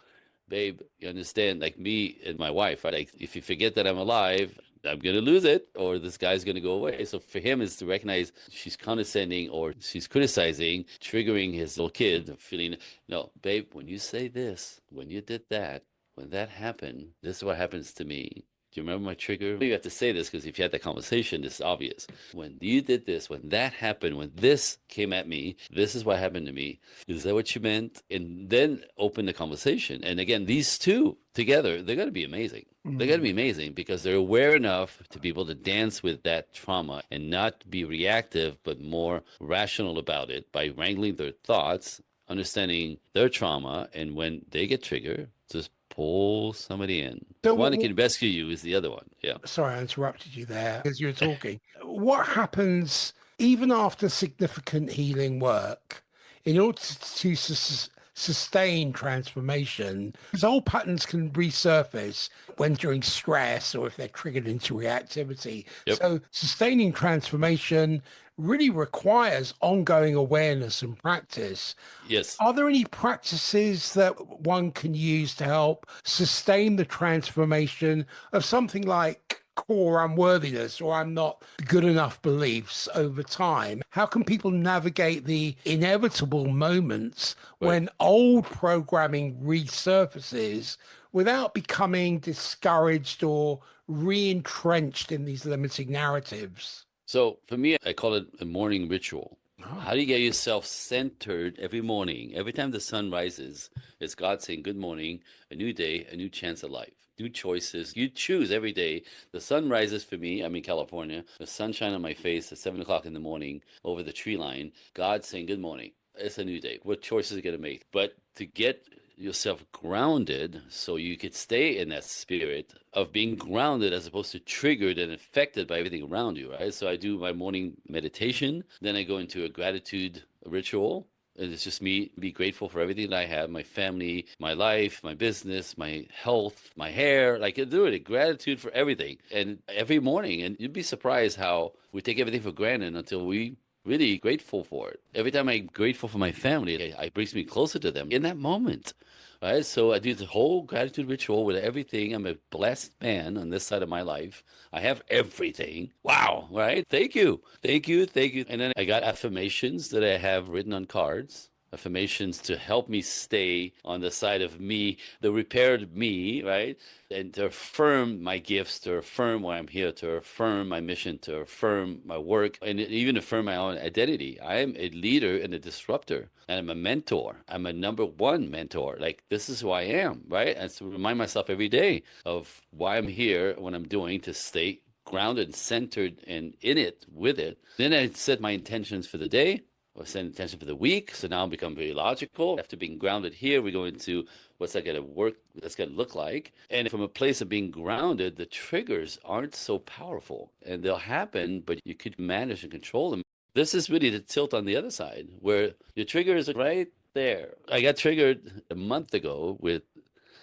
Babe, you understand, like me and my wife, right? Like if you forget that I'm alive, I'm gonna lose it, or this guy's gonna go away. So for him is to recognize she's condescending or she's criticizing, triggering his little kid, feeling, no, babe, when you say this, when you did that, when that happened, this is what happens to me. Do you remember my trigger? You have to say this because if you had that conversation, this is obvious. When you did this, when that happened, when this came at me, this is what happened to me. Is that what you meant? And then open the conversation. And again, these two together, they're going to be amazing. They're going to be amazing because they're aware enough to be able to dance with that trauma and not be reactive, but more rational about it by wrangling their thoughts, understanding their trauma. And when they get triggered, just pull somebody in. So One that can rescue you is the other one. Yeah. sorry, I interrupted you there as you were talking. What happens even after significant healing work in order to sustain transformation? Because old patterns can resurface when during stress or if they're triggered into reactivity. Yep. So sustaining transformation really requires ongoing awareness and practice. Yes. Are there any practices that one can use to help sustain the transformation of something like core unworthiness or I'm not good enough beliefs over time? How can people navigate the inevitable moments Right. when old programming resurfaces without becoming discouraged or re-entrenched in these limiting narratives? So for me, I call it a morning ritual. Oh, How do you get yourself centered every morning? Every time the sun rises, it's God saying, good morning, a new day, a new chance at life, new choices. You choose every day. The sun rises for me. I'm in California. The sunshine on my face at 7 o'clock in the morning over the tree line. God saying, good morning. It's a new day. What choices are you going to make? But to get yourself grounded so you could stay in that spirit of being grounded as opposed to triggered and affected by everything around you, right? So I do my morning meditation, then I go into a gratitude ritual. And it's just me be grateful for everything that I have, my family, my life, my business, my health, my hair. Like I do it, gratitude for everything. And every morning, and you'd be surprised how we take everything for granted until we really grateful for it. Every time I'm grateful for my family, it brings me closer to them in that moment. Right. So I do the whole gratitude ritual with everything. I'm a blessed man on this side of my life. I have everything. Wow. Right. Thank you. Thank you. Thank you. And then I got affirmations that I have written on cards. Affirmations to help me stay on the side of me, the repaired me, right? And to affirm my gifts, to affirm why I'm here, to affirm my mission, to affirm my work, and even affirm my own identity. I am a leader and a disruptor, and I'm a mentor. I'm a number one mentor. Like, this is who I am, right? And to remind myself every day of why I'm here, what I'm doing to stay grounded, centered, and in it, with it. Then I set my intentions for the day or set intention for the week. So now I become very logical. After being grounded here, we go into what's that going to work, that's going to look like. And from a place of being grounded, the triggers aren't so powerful and they'll happen, but you could manage and control them. This is really the tilt on the other side where your triggers are right there. I got triggered a month ago with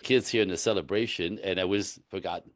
kids here in the celebration and I was forgotten.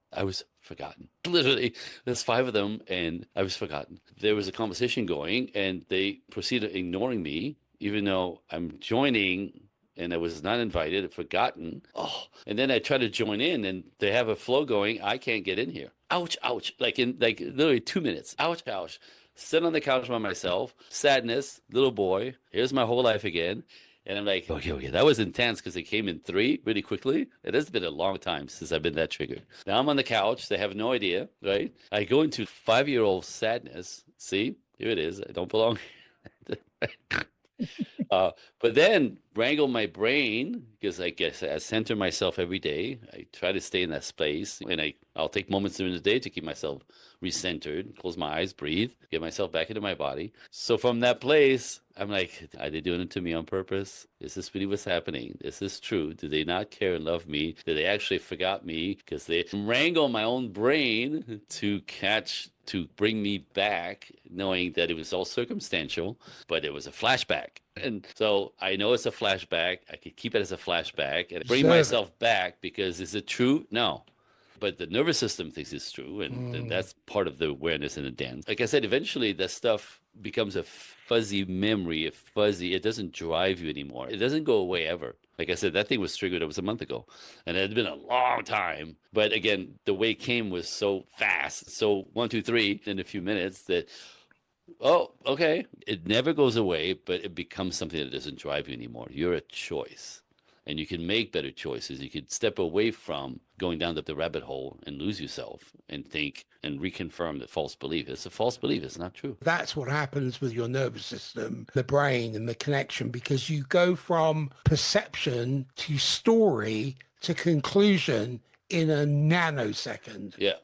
Literally, there's five of them, and I was forgotten. There was a conversation going, and they proceeded ignoring me, even though I'm joining, and I was not invited, forgotten. Oh, and then I try to join in, and they have a flow going. I can't get in here. Ouch, ouch! Like literally 2 minutes. Ouch, ouch. Sit on the couch by myself. Sadness. Little boy. Here's my whole life again. And I'm like, okay, that was intense because it came in three really quickly. It has been a long time since I've been that triggered. Now I'm on the couch. They have no idea, right? I go into 5-year-old sadness. See, here it is. I don't belong. But then wrangle my brain because I guess I center myself every day. I try to stay in that space, and I'll take moments during the day to keep myself recentered, close my eyes, breathe, get myself back into my body. So from that place, I'm like, are they doing it to me on purpose? Is this really what's happening? Is this true? Do they not care and love me? Do they actually forgot me? Because they wrangle my own brain to bring me back, knowing that it was all circumstantial, but it was a flashback. And so I know it's a flashback. I could keep it as a flashback and bring Observe it. myself back because is it true? No. But the nervous system thinks it's true, and Mm. that's part of the awareness in the dance. Like I said, eventually that stuff becomes a fuzzy memory, it doesn't drive you anymore. It doesn't go away ever. Like I said, that thing was triggered, it was a month ago, and it had been a long time. But again, the way it came was so fast. So one, two, three in a few minutes that, oh, okay. It never goes away, but it becomes something that doesn't drive you anymore. You're a choice. And you can make better choices. You could step away from going down the rabbit hole and lose yourself and think and reconfirm the false belief. It's a false belief. It's not true. That's what happens with your nervous system, the brain, and the connection, because you go from perception to story to conclusion in a nanosecond. Yeah.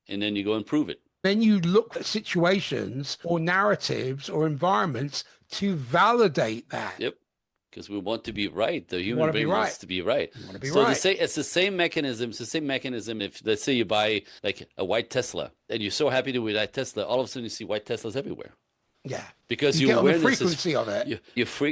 And then you go and prove it. Then you look at situations or narratives or environments to validate that. Yep. Because we want to be right. The You human want to be brain right. wants to be right. You want to be So right. it's the same mechanism. It's the same mechanism. If let's say you buy like a white Tesla and you're so happy to with that Tesla, all of a sudden you see white Teslas everywhere. Yeah. Because You your get on the awareness is frequency of it.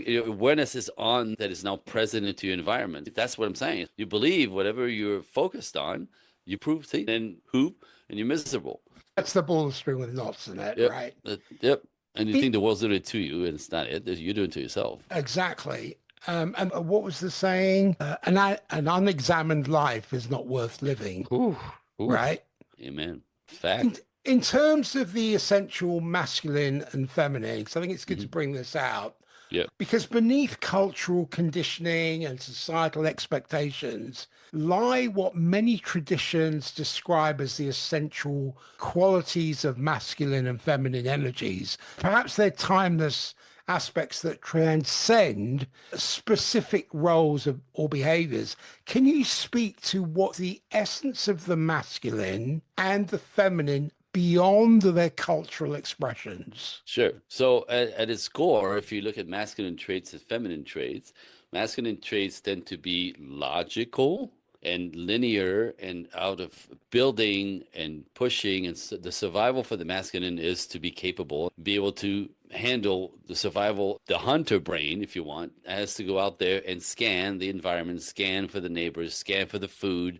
your awareness is on that is now present into your environment. That's what I'm saying. You believe whatever you're focused on, you prove see, then hoop, and you're miserable. That's the ball string with knots in it, Yep. right? Yep. And you It, think the world's doing it to you, and it's not it. You're doing it to yourself. exactly. And what was the saying? An unexamined life is not worth living, Ooh, ooh. right? Amen. In, Fact. in terms of the essential masculine and feminine, because I think it's good to Hmm. bring this out, Yeah. because beneath cultural conditioning and societal expectations lie what many traditions describe as the essential qualities of masculine and feminine energies. Perhaps they're timeless aspects that transcend specific roles or behaviors. Can you speak to what the essence of the masculine and the feminine beyond their cultural expressions? Sure. So at its core, if you look at masculine traits and feminine traits, masculine traits tend to be logical and linear and out of building and pushing. And the survival for the masculine is to be capable, be able to handle the survival. The hunter brain, if you want, has to go out there and scan the environment, scan for the neighbors, scan for the food,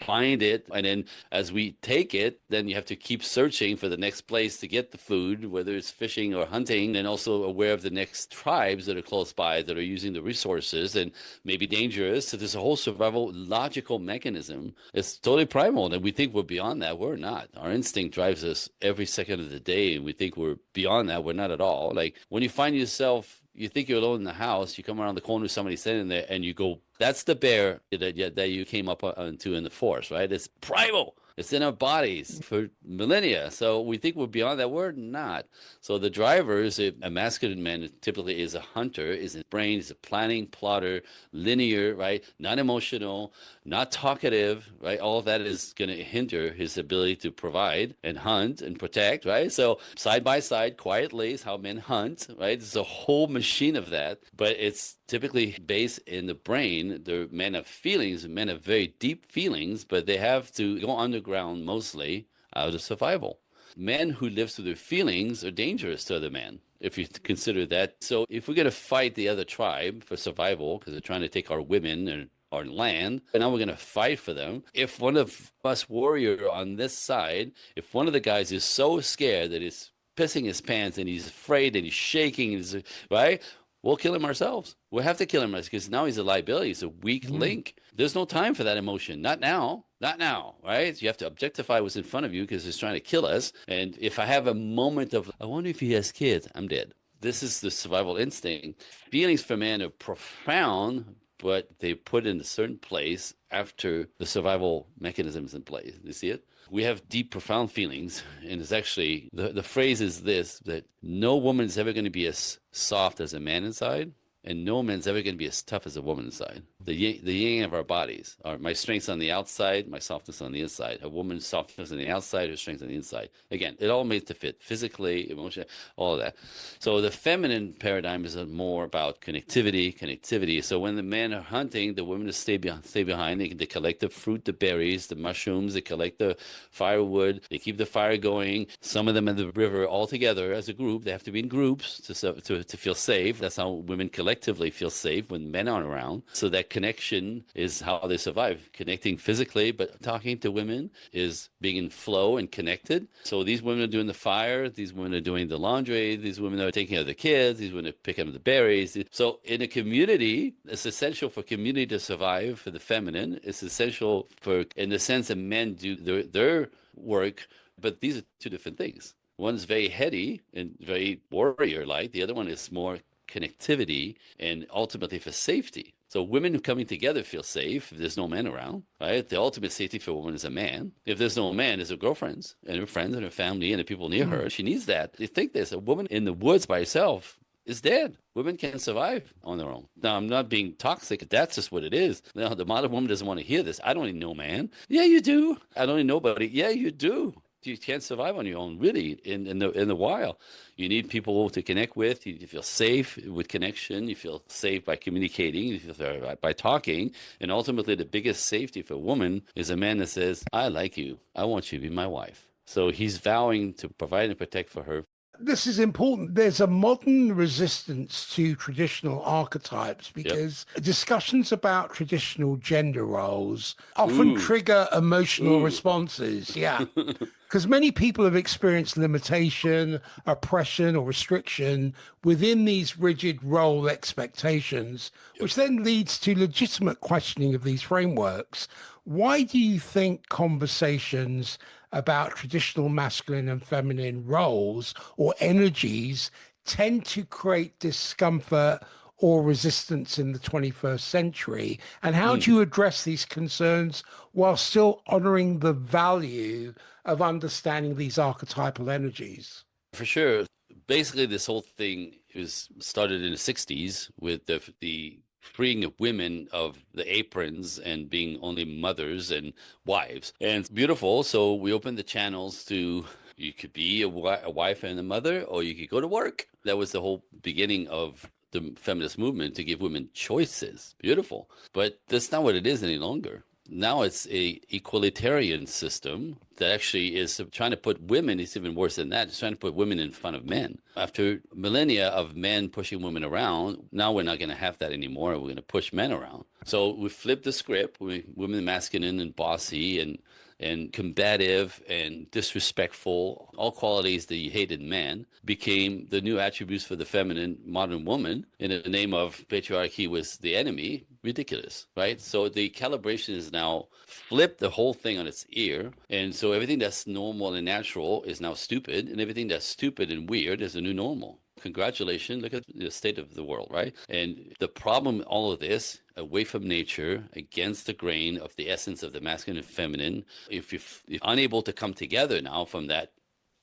find it, and then as we take it, then you have to keep searching for the next place to get the food, whether it's fishing or hunting, and also aware of the next tribes that are close by that are using the resources and maybe dangerous. So there's a whole survival logical mechanism. It's totally primal, and we think we're beyond that. We're not. Our instinct drives us every second of the day, and we think we're beyond that. We're not at all. Like when you find yourself, you think you're alone in the house, you come around the corner, somebody's sitting there, and you go, that's the bear that you came up onto in the forest, right? It's primal. It's in our bodies for millennia. So we think we're beyond that. We're not. So the drivers, a masculine man typically is a hunter, is a brain, is a planning, plotter, linear, right? Not emotional, not talkative, right? All of that is going to hinder his ability to provide and hunt and protect, right? So side by side, quietly is how men hunt, right? It's a whole machine of that, but it's typically based in the brain. They're men have feelings, men have very deep feelings, but they have to go underground mostly out of survival. Men who live through their feelings are dangerous to other men, if you consider that. So if we're going to fight the other tribe for survival, because they're trying to take our women and our land, and now we're going to fight for them. If one of us warrior on this side, if one of the guys is so scared that he's pissing his pants and he's afraid and he's shaking, and he's, right? We'll kill him ourselves. We'll have to kill him because now he's a liability. He's a weak link. There's no time for that emotion. Not now. Not now, right? You have to objectify what's in front of you because he's trying to kill us. And if I have a moment of, I wonder if he has kids, I'm dead. This is the survival instinct. Feelings for man are profound, but they put in a certain place after the survival mechanism is in place. You see it? We have deep, profound feelings, and it's actually the phrase is this: that no woman is ever going to be as soft as a man inside, and no man's ever going to be as tough as a woman inside. the yin of our bodies. My strengths on the outside, my softness on the inside. A woman's softness on the outside, her strength on the inside. Again, it all made to fit physically, emotionally, all of that. So the feminine paradigm is more about connectivity. So when the men are hunting, the women stay behind. They collect the fruit, the berries, the mushrooms. They collect the firewood. They keep the fire going. Some of them in the river all together as a group. They have to be in groups to feel safe. That's how women collectively feel safe when men aren't around. So that connection is how they survive. Connecting physically, but talking to women is being in flow and connected. So these women are doing the fire. These women are doing the laundry. These women are taking care of the kids. These women are picking up the berries. So in a community, it's essential for community to survive for the feminine. It's essential for, in the sense that men do their work, but these are two different things. One is very heady and very warrior-like. The other one is more connectivity and ultimately for safety. So women coming together feel safe if there's no men around, right? The ultimate safety for a woman is a man. If there's no man, there's her girlfriends and her friends and her family and the people near her. She needs that. They think there's a woman in the woods by herself is dead. Women can't survive on their own. Now, I'm not being toxic. That's just what it is. Now, the modern woman doesn't want to hear this. I don't need no man. Yeah, you do. I don't need nobody. Yeah, you do. You can't survive on your own, really, in the wild. You need people to connect with. You feel safe with connection. You feel safe by communicating. You feel safe by talking. And ultimately, the biggest safety for a woman is a man that says, I like you. I want you to be my wife. So he's vowing to provide and protect for her. This is important. There's a modern resistance to traditional archetypes Yep. because discussions about traditional gender roles often Ooh, trigger emotional ooh. responses. Yeah. Because many people have experienced limitation, oppression, or restriction within these rigid role expectations, Yep. which then leads to legitimate questioning of these frameworks. Why do you think conversations about traditional masculine and feminine roles or energies tend to create discomfort or resistance in the 21st century? And how do Mm, you address these concerns while still honoring the value of understanding these archetypal energies? for sure. Basically, this whole thing was started in the 60s with the freeing of women of the aprons and being only mothers and wives. And it's beautiful. So we opened the channels to you could be a wife and a mother, or you could go to work. That was the whole beginning of the feminist movement to give women choices. Beautiful. But that's not what it is any longer. Now it's a equalitarian system that actually is trying to put women, it's even worse than that, it's trying to put women in front of men. After millennia of men pushing women around, now we're not going to have that anymore. We're going to push men around. So we flipped the script. Women masculine and bossy and combative and disrespectful, all qualities that you hate in man, became the new attributes for the feminine modern woman. In the name of patriarchy was the enemy. Ridiculous, right? So the calibration is now flipped the whole thing on its ear. And so everything that's normal and natural is now stupid, and everything that's stupid and weird is a new normal. Congratulations, look at the state of the world, right? And the problem, all of this, away from nature, against the grain of the essence of the masculine and feminine, if you're unable to come together now from that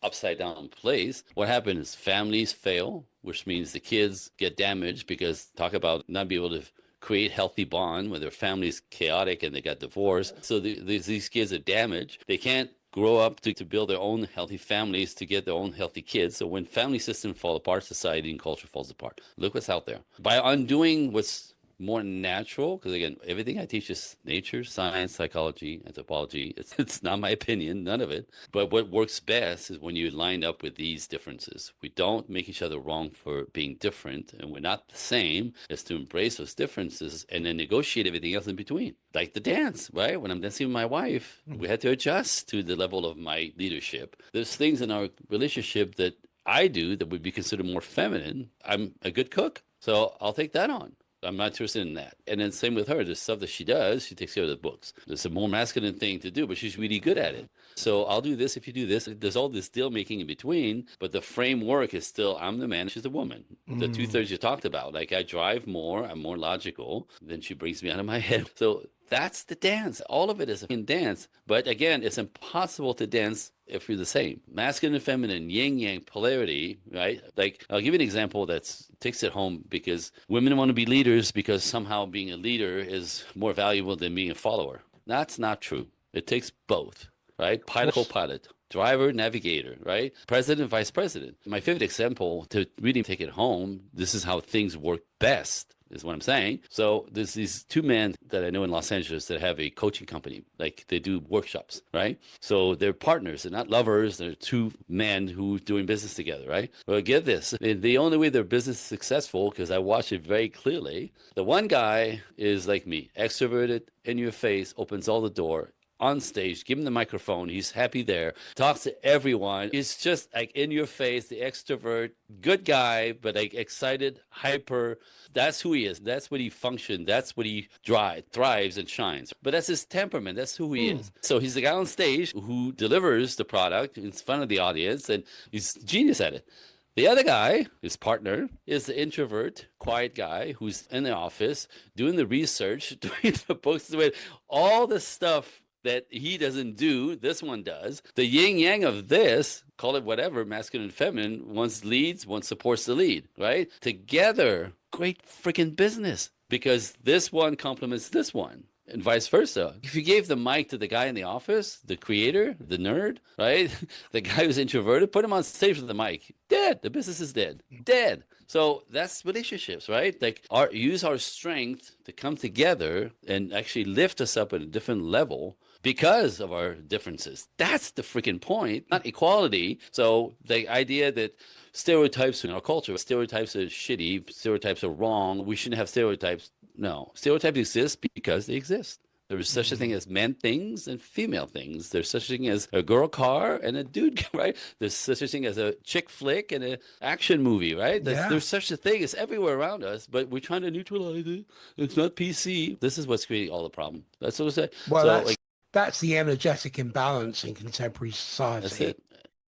upside down place, what happens is families fail, which means the kids get damaged because talk about not being able to create healthy bond when their family's chaotic and they got divorced. So these kids are damaged. They can't grow up to build their own healthy families, to get their own healthy kids. So when family systems fall apart, society and culture falls apart. Look what's out there. By undoing what's more natural, because again, everything I teach is nature, science, psychology, anthropology. It's not my opinion, none of it. But what works best is when you line up with these differences. We don't make each other wrong for being different, and we're not the same. It's to embrace those differences and then negotiate everything else in between. Like the dance, right? When I'm dancing with my wife, we had to adjust to the level of my leadership. There's things in our relationship that I do that would be considered more feminine. I'm a good cook, so I'll take that on. I'm not interested in that. And then same with her. The stuff that she does, she takes care of the books. There's a more masculine thing to do, but she's really good at it. So I'll do this if you do this. There's all this deal making in between, but the framework is still I'm the man, she's the woman. The two-thirds you talked about. Like I drive more, I'm more logical. Then she brings me out of my head. So that's the dance. All of it is a dance. But again, it's impossible to dance if you're the same. Masculine and feminine, yin yang, polarity, right? Like, I'll give you an example that takes it home because women want to be leaders because somehow being a leader is more valuable than being a follower. That's not true. It takes both, right? Pilot, co-pilot, driver, navigator, right? President, vice president. My favorite example to really take it home, this is how things work best, is what I'm saying. So there's these two men that I know in Los Angeles that have a coaching company. Like they do workshops, right? So they're partners. They're not lovers. They're two men who doing business together, right? Well, get this. The only way their business is successful, because I watch it very clearly, the one guy is like me, extroverted, in your face, opens all the door, on stage, give him the microphone. He's happy there, talks to everyone. He's just like in your face, the extrovert, good guy, but like excited, hyper. That's who he is. That's what he functions. That's what he thrives and shines. But that's his temperament. That's who he is. So he's the guy on stage who delivers the product in front of the audience, and he's genius at it. The other guy, his partner, is the introvert, quiet guy who's in the office doing the research, doing the books, doing all the stuff that he doesn't do, this one does. The yin yang of this, call it whatever, masculine and feminine, one's leads, one supports the lead, right? Together, great freaking business, because this one complements this one. And vice versa. If you gave the mic to the guy in the office, the creator, the nerd, right? The guy who's introverted, put him on stage with the mic. Dead. The business is dead. Dead. So that's relationships, right? Like use our strength to come together and actually lift us up at a different level because of our differences. That's the freaking point, not equality. So the idea that stereotypes in our culture, stereotypes are shitty, stereotypes are wrong, we shouldn't have stereotypes. No, stereotypes exist because they exist. There is such a thing as men things and female things. There's such a thing as a girl car and a dude, right? There's such a thing as a chick flick and an action movie, right? There's such a thing. It's everywhere around us, but we're trying to neutralize it. It's not PC. This is what's creating all the problem. That's what I say. Well, So, that's the energetic imbalance in contemporary society. that's it.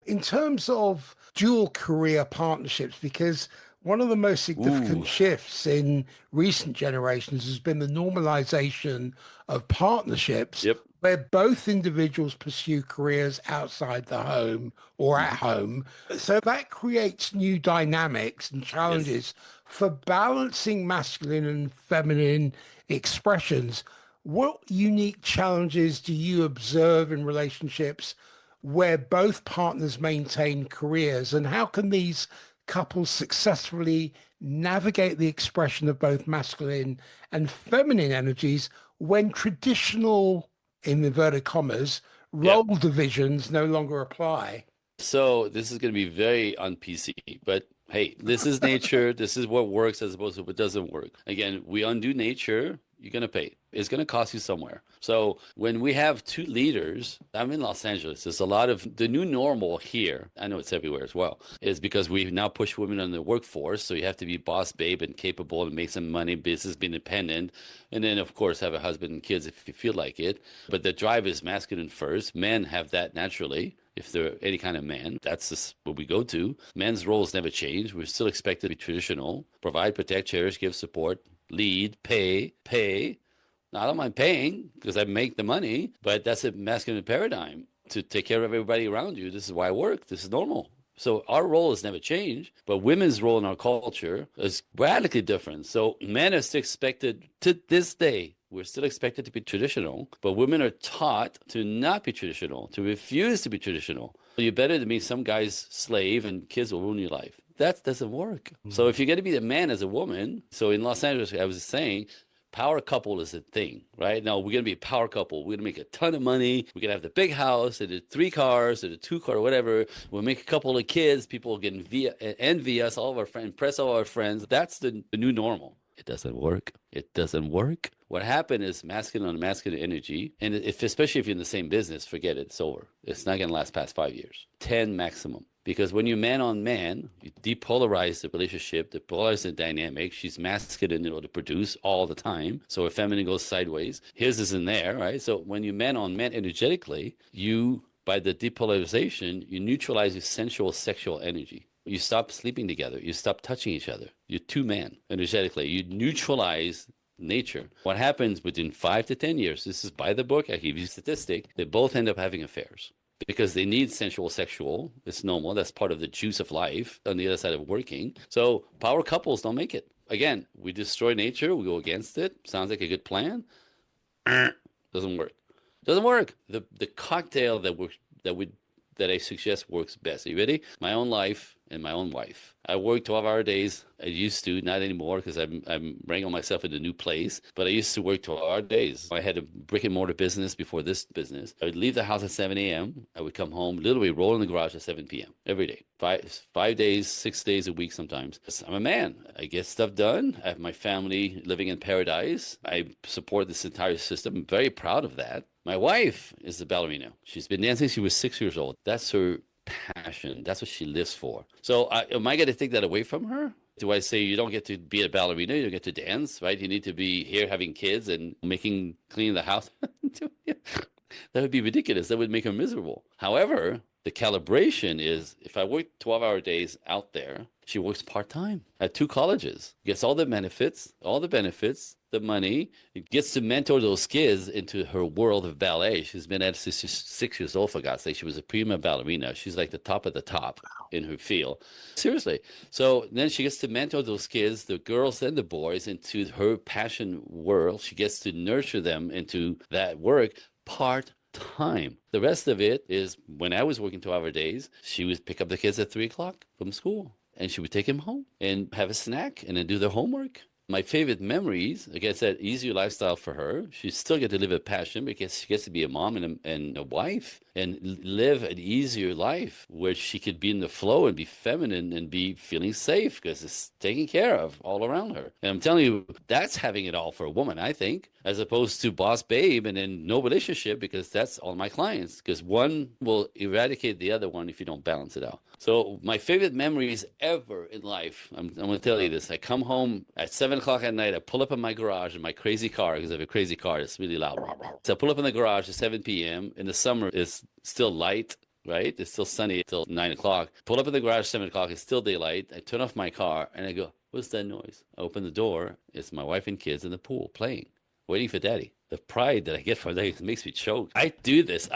In terms of dual career partnerships, because one of the most significant shifts in recent generations has been the normalization of partnerships Yep. where both individuals pursue careers outside the home or at home. So that creates new dynamics and challenges for balancing masculine and feminine expressions. What unique challenges do you observe in relationships where both partners maintain careers, and how can these couples successfully navigate the expression of both masculine and feminine energies when traditional, in inverted commas, role divisions no longer apply? So this is going to be very un-PC, but hey, this is nature. This is what works as opposed to what doesn't work. Again, we undo nature, you're going to pay. It's going to cost you somewhere. So when we have two leaders, I'm in Los Angeles, there's a lot of the new normal here. I know it's everywhere as well, is because we now push women in the workforce. So you have to be boss babe and capable and make some money, business, be independent. And then, of course, have a husband and kids if you feel like it. But the drive is masculine first. Men have that naturally. If they're any kind of man, that's just what we go to. Men's roles never change. We're still expected to be traditional, provide, protect, cherish, give support, lead, pay. Now, I don't mind paying because I make the money, but that's a masculine paradigm to take care of everybody around you. This is why I work. This is normal. So our role has never changed, but women's role in our culture is radically different. So men are still expected to this day. We're still expected to be traditional, but women are taught to not be traditional, to refuse to be traditional. You're better than be some guy's slave and kids will ruin your life. That doesn't work. So if you're going to be the man as a woman, so in Los Angeles, I was saying, power couple is a thing, right? Now, we're going to be a power couple. We're going to make a ton of money. We're going to have the big house, or the 3 cars, or the 2 car, or whatever. We'll make a couple of kids. People will get envy us, all of our friends, impress all our friends. That's the new normal. It doesn't work. It doesn't work. What happened is masculine on masculine energy, and especially if you're in the same business, forget it. It's over. It's not going to last past 5 years. 10 maximum. Because when you're man on man, you depolarize the relationship, depolarize the dynamic. She's masculine in order to produce all the time. So if feminine goes sideways, his isn't there, right? So when you man on man energetically, by the depolarization, you neutralize your sensual sexual energy. You stop sleeping together. You stop touching each other. You're two men energetically. You neutralize nature. What happens within 5 to 10 years, this is by the book, I give you a statistic, they both end up having affairs. because they need sensual sexual. It's normal. That's part of the juice of life on the other side of working. So power couples don't make it. Again, we destroy nature. We go against it. Sounds like a good plan. Doesn't work. Doesn't work. The cocktail that I suggest works best. Are you ready? My own life and my own wife. I work 12-hour days. I used to, not anymore because I'm wrangling myself in a new place. But I used to work 12-hour days. I had a brick and mortar business before this business. I would leave the house at 7 a.m. I would come home, literally roll in the garage at 7 p.m. every day. Five days, 6 days a week sometimes. I'm a man. I get stuff done. I have my family living in paradise. I support this entire system. I'm very proud of that. My wife is a ballerina. She's been dancing since she was 6 years old. That's her passion. That's what she lives for. So am I going to take that away from her? Do I say you don't get to be a ballerina, you don't get to dance, right? You need to be here having kids and cleaning the house? That would be ridiculous. That would make her miserable. However, the calibration is if I work 12-hour days out there, she works part-time at 2 colleges, gets all the benefits, the money, gets to mentor those kids into her world of ballet. She's been at it since she's 6 years old, for God's sake. She was a prima ballerina. She's like the top of the top in her field. Seriously. So then she gets to mentor those kids, the girls and the boys, into her passion world. She gets to nurture them into that work part-time. The rest of it is when I was working 12-hour days, she would pick up the kids at 3 o'clock from school and she would take them home and have a snack and then do their homework. My favorite memories, like I said, easier lifestyle for her. She still get to live a passion because she gets to be a mom and a wife and live an easier life where she could be in the flow and be feminine and be feeling safe because it's taken care of all around her. And I'm telling you, that's having it all for a woman, I think, as opposed to boss babe and then no relationship, because that's all my clients, because one will eradicate the other one if you don't balance it out. So my favorite memories ever in life, I'm going to tell you this. I come home at 7 o'clock at night. I pull up in my garage in my crazy car because I have a crazy car. It's really loud. So I pull up in the garage at 7 p.m. In the summer, it's still light, right? It's still sunny till 9 o'clock. Pull up in the garage 7 o'clock. It's still daylight. I turn off my car and I go, what's that noise? I open the door. It's my wife and kids in the pool playing, waiting for daddy. The pride that I get from that makes me choke. I did this,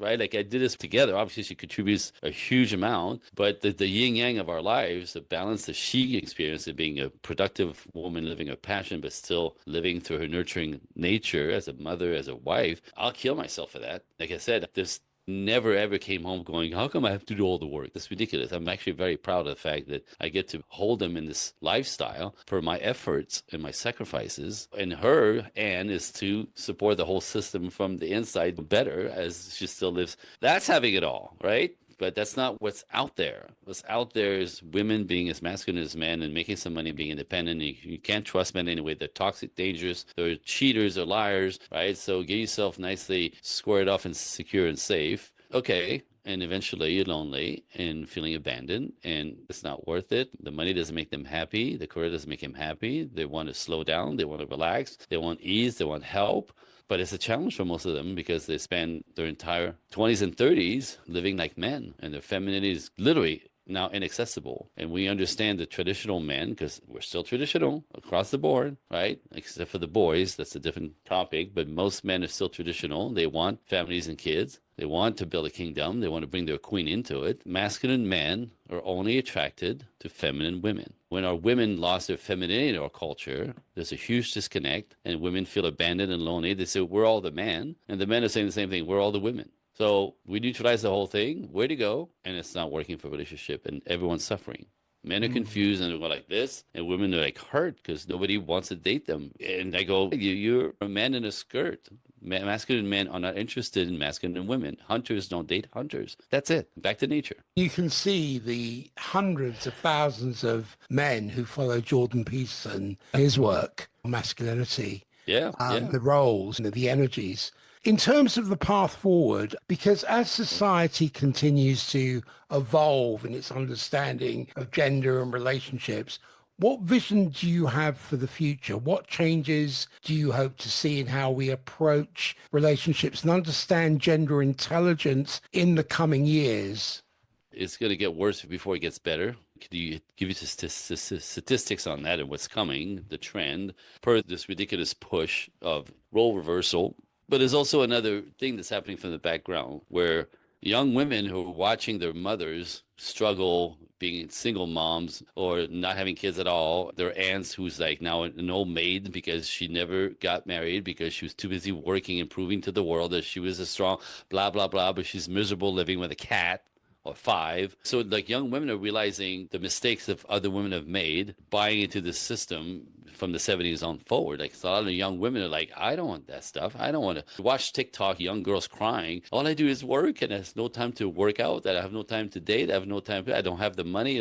right? Like I did this together. Obviously, she contributes a huge amount, but the yin yang of our lives, the balance that she experienced of being a productive woman living her passion, but still living through her nurturing nature as a mother, as a wife, I'll kill myself for that. Like I said, this never ever came home going, how come I have to do all the work? That's ridiculous. I'm actually very proud of the fact that I get to hold them in this lifestyle for my efforts and my sacrifices. And her, Anne, is to support the whole system from the inside better as she still lives. That's having it all, right? But that's not what's out there. What's out there is women being as masculine as men and making some money, being independent. You can't trust men anyway. They're toxic, dangerous. They're cheaters or liars, right? So get yourself nicely squared off and secure and safe. Okay. And eventually you're lonely and feeling abandoned and it's not worth it. The money doesn't make them happy. The career doesn't make them happy. They want to slow down. They want to relax. They want ease. They want help. But it's a challenge for most of them because they spend their entire 20s and 30s living like men and their femininity is literally now inaccessible. And we understand the traditional men, because we're still traditional across the board, right? Except for the boys, that's a different topic. But most men are still traditional. They want families and kids. They want to build a kingdom. They want to bring their queen into it. Masculine men are only attracted to feminine women. When our women lost their femininity in our culture, there's a huge disconnect and women feel abandoned and lonely. They say, we're all the man. And the men are saying the same thing. We're all the women. So we neutralize the whole thing. Way to go. And it's not working for a relationship and everyone's suffering. Men are confused and they're like this, and women are like hurt because nobody wants to date them. And I go, you're a man in a skirt. Masculine men are not interested in masculine women. Hunters don't date hunters. That's it. Back to nature. You can see the hundreds of thousands of men who follow Jordan Peterson, his work, masculinity, Yeah, yeah. the roles, the energies. In terms of the path forward, because as society continues to evolve in its understanding of gender and relationships, what vision do you have for the future? What changes do you hope to see in how we approach relationships and understand gender intelligence in the coming years? It's going to get worse before it gets better. Could you give you statistics on that and what's coming, the trend, per this ridiculous push of role reversal? But there's also another thing that's happening from the background where young women who are watching their mothers struggle being single moms or not having kids at all. Their aunts who's like now an old maid because she never got married because she was too busy working and proving to the world that she was a strong blah, blah, blah, but she's miserable living with a cat or five. So like young women are realizing the mistakes that other women have made, buying into the system from the 70s on forward. Like a lot of young women are like, I don't want that stuff. I don't want to watch TikTok, young girls crying. All I do is work and I have no time to work out. I have no time to date. I have no time. I don't have the money.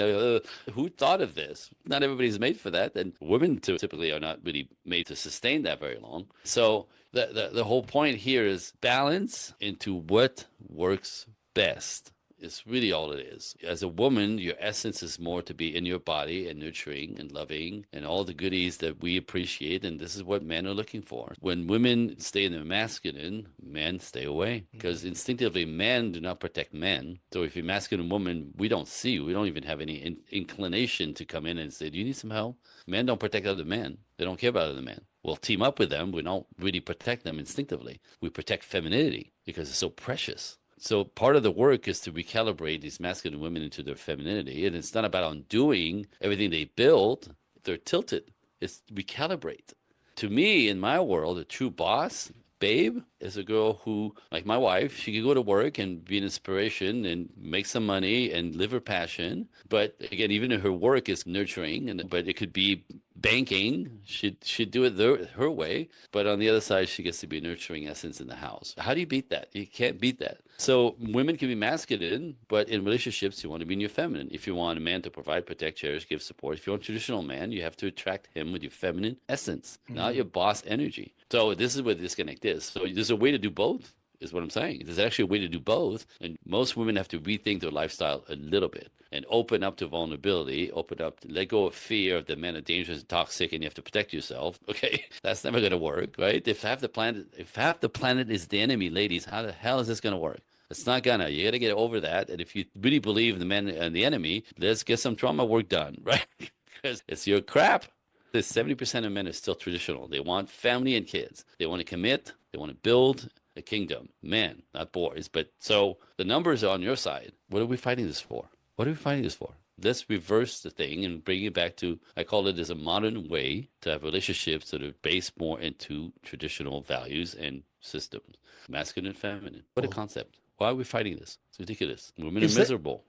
Who thought of this? Not everybody's made for that. And women typically are not really made to sustain that very long. So the whole point here is balance into what works best. It's really all it is. As a woman, your essence is more to be in your body and nurturing and loving and all the goodies that we appreciate. And this is what men are looking for. When women stay in their masculine, men stay away because instinctively men do not protect men. So if you're a masculine woman, we don't see you. We don't even have any inclination to come in and say, do you need some help? Men don't protect other men. They don't care about other men. We'll team up with them. We don't really protect them instinctively. We protect femininity because it's so precious. So part of the work is to recalibrate these masculine women into their femininity. And it's not about undoing everything they built. They're tilted. It's recalibrate. To me, in my world, a true boss, babe, is a girl who, like my wife, she could go to work and be an inspiration and make some money and live her passion. But again, even if her work is nurturing, but it could be banking. She'd do it her way. But on the other side, she gets to be a nurturing essence in the house. How do you beat that? You can't beat that. So women can be masculine, but in relationships, you want to be in your feminine. If you want a man to provide, protect, cherish, give support. If you want a traditional man, you have to attract him with your feminine essence, not your boss energy. So this is where the disconnect is. So there's a way to do both, is what I'm saying. There's actually a way to do both. And most women have to rethink their lifestyle a little bit and open up to vulnerability, open up, let go of fear of the men are dangerous and toxic and you have to protect yourself. Okay, that's never going to work, right? If half the planet is the enemy, ladies, how the hell is this going to work? It's not gonna. You got to get over that. And if you really believe the men and the enemy, let's get some trauma work done, right? Because it's your crap. The 70% of men are still traditional. They want family and kids. They want to commit. They want to build a kingdom. Men, not boys. But so the numbers are on your side. What are we fighting this for? What are we fighting this for? Let's reverse the thing and bring it back to, I call it as a modern way to have relationships that are based more into traditional values and systems, masculine and feminine. What a concept. Why are we fighting this? It's ridiculous. Women are miserable.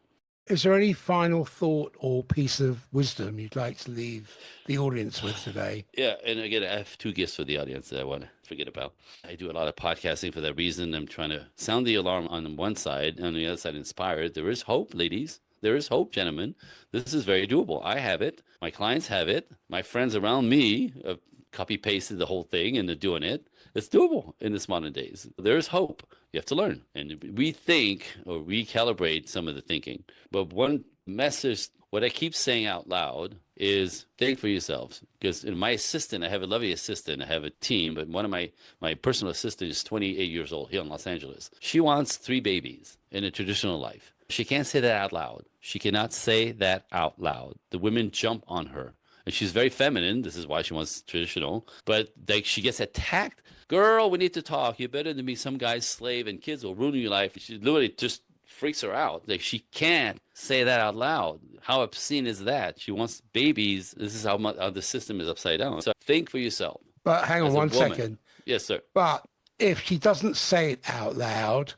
Is there any final thought or piece of wisdom you'd like to leave the audience with today? Yeah, and again, I have two gifts for the audience that I want to forget about. I do a lot of podcasting for that reason. I'm trying to sound the alarm on one side, on the other side, inspire. There is hope, ladies. There is hope, gentlemen. This is very doable. I have it. My clients have it. My friends around me have copy pasted the whole thing and they're doing it. It's doable in this modern days. There is hope. You have to learn and rethink or recalibrate some of the thinking. But one message, what I keep saying out loud is think for yourselves. Because in my assistant, I have a lovely assistant. I have a team, but one of my personal assistant is 28 years old here in Los Angeles. She wants 3 babies in a traditional life. She can't say that out loud. She cannot say that out loud. The women jump on her. And she's very feminine. This is why she wants traditional. But like she gets attacked. Girl, we need to talk. You're better than be some guy's slave and kids will ruin your life. She literally just freaks her out. Like she can't say that out loud. How obscene is that? She wants babies. This is how the system is upside down. So think for yourself. But hang on one second. Yes, sir. But if she doesn't say it out loud,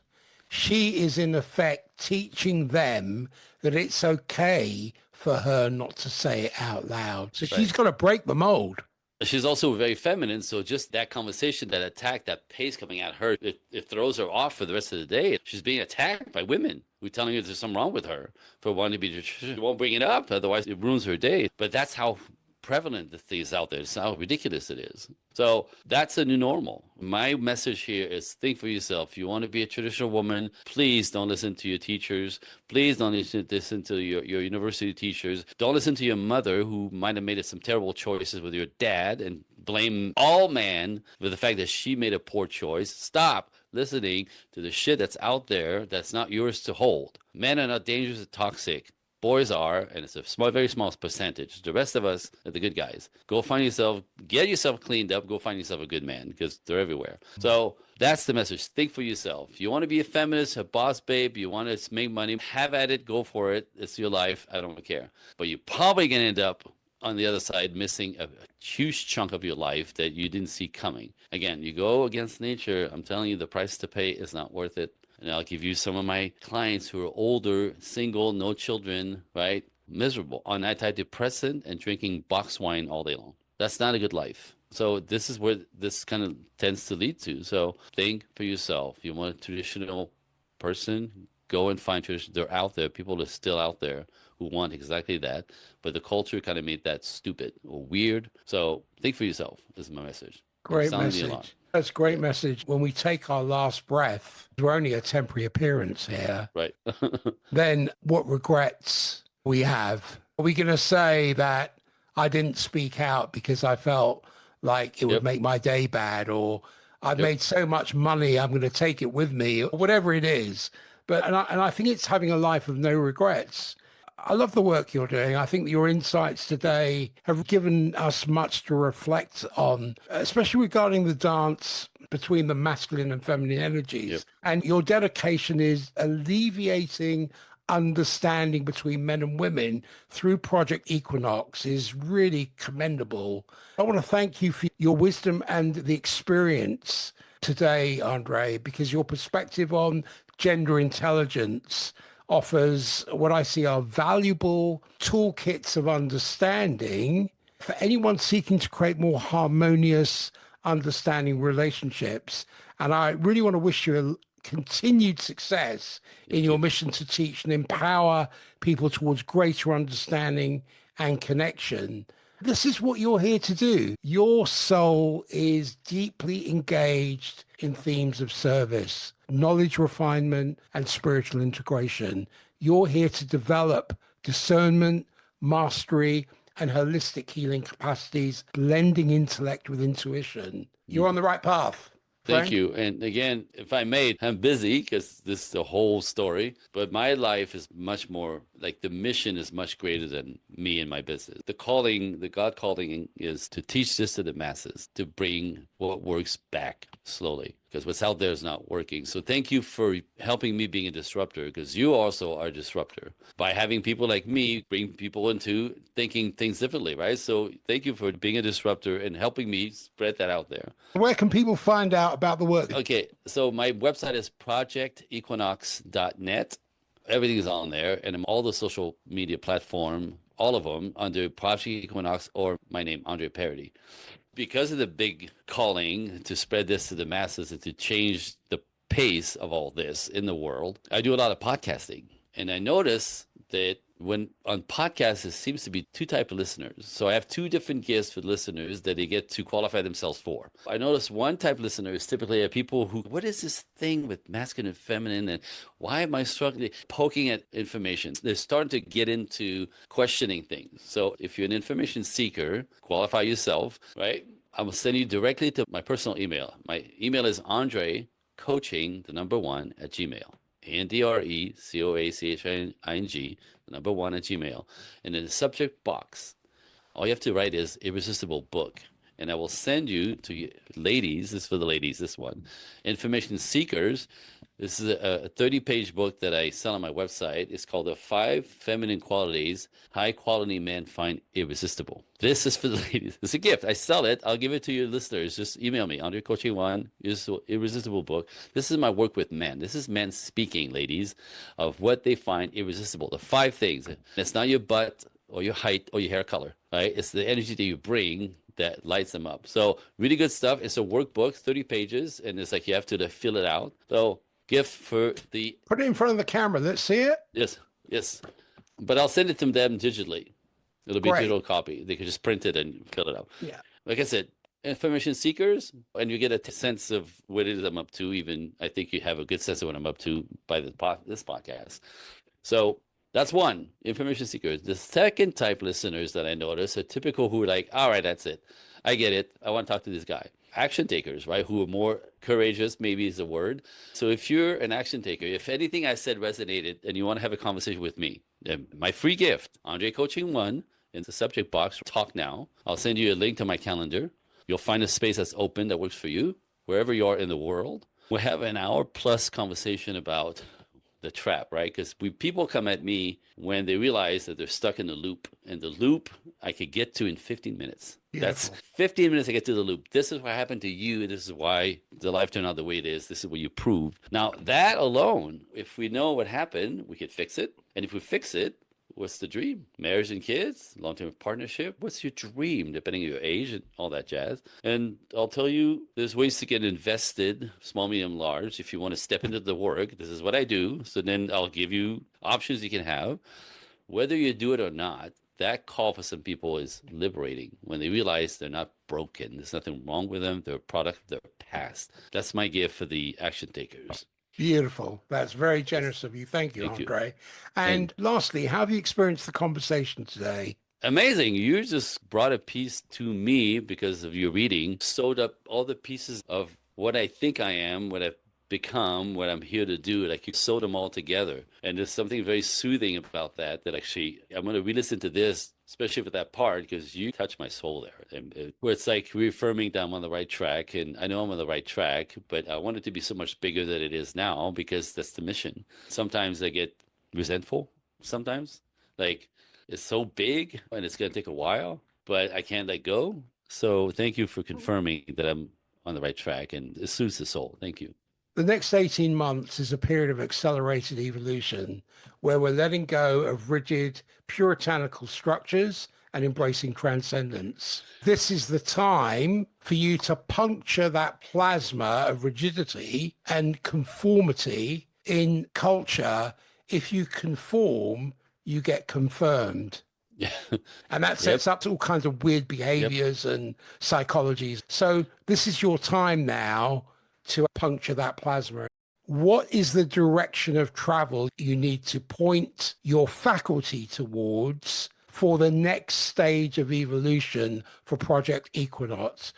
she is in effect teaching them that it's okay for her not to say it out loud. So she's got to break the mold. She's also very feminine, so just that conversation, that attack, that pace coming at her, it throws her off for the rest of the day. She's being attacked by women who are telling her there's something wrong with her for wanting to be. She won't bring it up, otherwise it ruins her day. But that's how prevalent the thing is out there. It's how ridiculous it is. So that's a new normal. My message here is think for yourself. If you want to be a traditional woman, please don't listen to your teachers. Please don't listen to your university teachers. Don't listen to your mother who might have made some terrible choices with your dad and blame all man for the fact that she made a poor choice. Stop listening to the shit that's out there that's not yours to hold. Men are not dangerous or toxic. boys are, and it's a small, very small percentage. The rest of us are the good guys. Go find yourself, get yourself cleaned up, go find yourself a good man because they're everywhere. So that's the message. Think for yourself. You want to be a feminist, a boss babe, you want to make money, have at it, go for it. It's your life. I don't care. But you're probably going to end up on the other side missing a huge chunk of your life that you didn't see coming. Again, you go against nature. I'm telling you, the price to pay is not worth it. And I'll give you some of my clients who are older, single, no children, right? Miserable on antidepressant and drinking box wine all day long. That's not a good life. So this is where this kind of tends to lead to. So think for yourself. You want a traditional person, go and find tradition. They're out there. People are still out there who want exactly that. But the culture kind of made that stupid or weird. So think for yourself is my message. Great message. That's a great message. When we take our last breath, we're only a temporary appearance here. Right. Then what regrets we have? Are we going to say that I didn't speak out because I felt like it would make my day bad, or I've made so much money, I'm going to take it with me, or whatever it is. But and I think it's having a life of no regrets. I love the work you're doing. I think your insights today have given us much to reflect on, especially regarding the dance between the masculine and feminine energies. Yep. And your dedication is alleviating understanding between men and women through Project Equinox is really commendable. I want to thank you for your wisdom and the experience today, Andre, because your perspective on gender intelligence offers what I see are valuable toolkits of understanding for anyone seeking to create more harmonious, understanding relationships. And I really want to wish you a continued success in your mission to teach and empower people towards greater understanding and connection. This is what you're here to do. Your soul is deeply engaged in themes of service, knowledge refinement, and spiritual integration. You're here to develop discernment, mastery, and holistic healing capacities, blending intellect with intuition. You're on the right path. Thank you. And again, if I may, I'm busy because this is the whole story, but my life is much more like the mission is much greater than me and my business. The calling, the God calling is to teach this to the masses, to bring what works back slowly because what's out there is not working. So thank you for helping me being a disruptor because you also are a disruptor by having people like me bring people into thinking things differently, right? So thank you for being a disruptor and helping me spread that out there. Where can people find out about the work? Okay, so my website is projectequinox.net. Everything is on there, and all the social media platform, all of them under Project Equinox or my name, Andre Paradis. Because of the big calling to spread this to the masses and to change the pace of all this in the world, I do a lot of podcasting. And I notice that when on podcasts, there seems to be two types of listeners. So I have two different gifts for listeners that they get to qualify themselves for. I notice one type of listener is typically people who, what is this thing with masculine and feminine? And why am I struggling? Poking at information. They're starting to get into questioning things. So if you're an information seeker, qualify yourself, right? I will send you directly to my personal email. My email is Andre Coaching, the number one, at Gmail. AndreCoaching, the number one at Gmail. And in the subject box, all you have to write is Irresistible Book. And I will send you to ladies, this is for the ladies, this one, information seekers. This is a 30-page book that I sell on my website. It's called The 5 Feminine Qualities High-Quality Men Find Irresistible. This is for the ladies. It's a gift. I sell it. I'll give it to your listeners. Just email me, Andre Coaching 1, Irresistible Book. This is my work with men. This is men speaking, ladies, of what they find irresistible. The 5 things. It's not your butt or your height or your hair color, right? It's the energy that you bring that lights them up. So really good stuff. It's a workbook, 30 pages, and it's like you have to fill it out. So gift for the... Put it in front of the camera. Let's see it. Yes. But I'll send it to them digitally. It'll be a Great. digital copy. They can just print it and fill it out. Yeah. Like I said, information seekers, and you get a sense of what it is I'm up to. Even I think you have a good sense of what I'm up to by this podcast. So that's one, information seekers. The second type listeners that I notice are typical who are like, all right, that's it. I get it. I want to talk to this guy. Action takers, right? Who are more courageous, maybe is the word. So if you're an action taker, if anything I said resonated and you want to have a conversation with me, My free gift, Andre Coaching 1, in the subject box, talk now. I'll send you a link to my calendar. You'll find a space that's open that works for you, wherever you are in the world. We'll have an hour plus conversation about the trap, right? Because people come at me when they realize that they're stuck in the loop. And the loop I could get to in 15 minutes. That's Beautiful. 15 minutes I get to the loop. This is what happened to you. This is why the life turned out the way it is. This is what you proved. Now, that alone, if we know what happened, we could fix it. And if we fix it, what's the dream? Marriage and kids, long-term partnership. What's your dream, depending on your age and all that jazz? And I'll tell you, there's ways to get invested, small, medium, large. If you want to step into the work, this is what I do. So then I'll give you options you can have. Whether you do it or not, that call for some people is liberating when they realize they're not broken. There's nothing wrong with them. They're a product of their past. That's my gift for the action takers. Beautiful. That's very generous of you. Thank you, Thank you. Andre. And And lastly, how have you experienced the conversation today? amazing. You just brought a piece to me because of your reading, sewed up all the pieces of what I think I am, what I've become, what I'm here to do. Like you sewed them all together. And there's something very soothing about that, that actually I'm going to re-listen to this, especially for that part, because you touched my soul there. And where it's like reaffirming that I'm on the right track. And I know I'm on the right track, but I want it to be so much bigger than it is now because that's the mission. Sometimes I get resentful, sometimes. Like, it's so big and it's going to take a while, but I can't let go. So thank you for confirming that I'm on the right track, and it soothes the soul. Thank you. The next 18 months is a period of accelerated evolution where we're letting go of rigid, puritanical structures and embracing transcendence. This is the time for you to puncture that plasma of rigidity and conformity in culture. If you conform, you get confirmed. Yeah. And that Yep. sets up all kinds of weird Yep. behaviors and psychologies. So this is your time now to puncture that plasma. What is the direction of travel you need to point your faculty towards for the next stage of evolution for Project Equinox?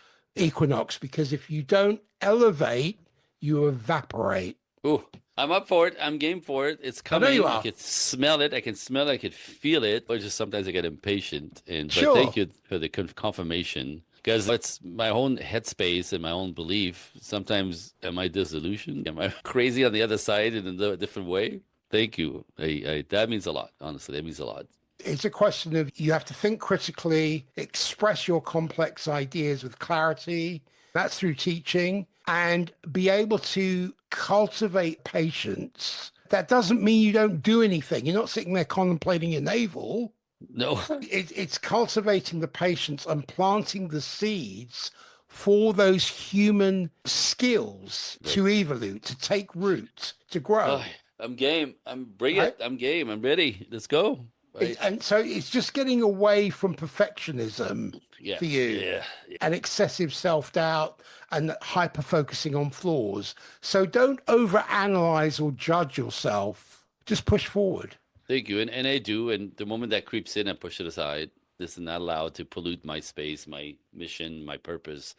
Because if you don't elevate, you evaporate. Ooh, I'm up for it. I'm game for it. It's I know you coming. I are. can smell it. I can smell it. I can feel it. But just sometimes I get impatient. But Sure. thank you for the confirmation, because it's my own headspace and my own belief. Sometimes am I disillusioned? Am I crazy on the other side in a different way? Thank you. That means a lot. Honestly, that means a lot. It's a question of you have to think critically, express your complex ideas with clarity. That's through teaching, and be able to cultivate patience. That doesn't mean you don't do anything. You're not sitting there contemplating your navel. No. It's cultivating the patience and planting the seeds for those human skills to evolve, to take root, to grow. Oh, I'm game. Bring Right? it. I'm game. I'm ready. Let's go. Right. And so it's just getting away from perfectionism Yeah. for you Yeah. and excessive self-doubt and hyper focusing on flaws. So don't overanalyze or judge yourself. Just push forward. Thank you. And I do. And the moment that creeps in, I push it aside. This is not allowed to pollute my space, my mission, my purpose.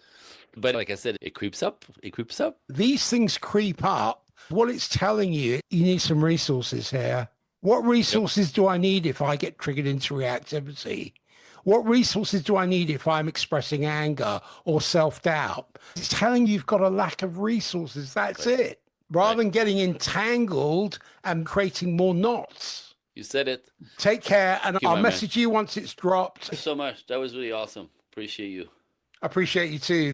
But like I said, it creeps up. It creeps up. These things creep up. What it's telling you, you need some resources here. What resources do I need if I get triggered into reactivity? What resources do I need if I'm expressing anger or self-doubt? It's telling you you've got a lack of resources. That's it. Rather than getting entangled and creating more knots. You said it. Take care, and Thank you, I'll my man. message you once it's dropped. Thanks so much. That was really awesome. Appreciate you. I appreciate you too.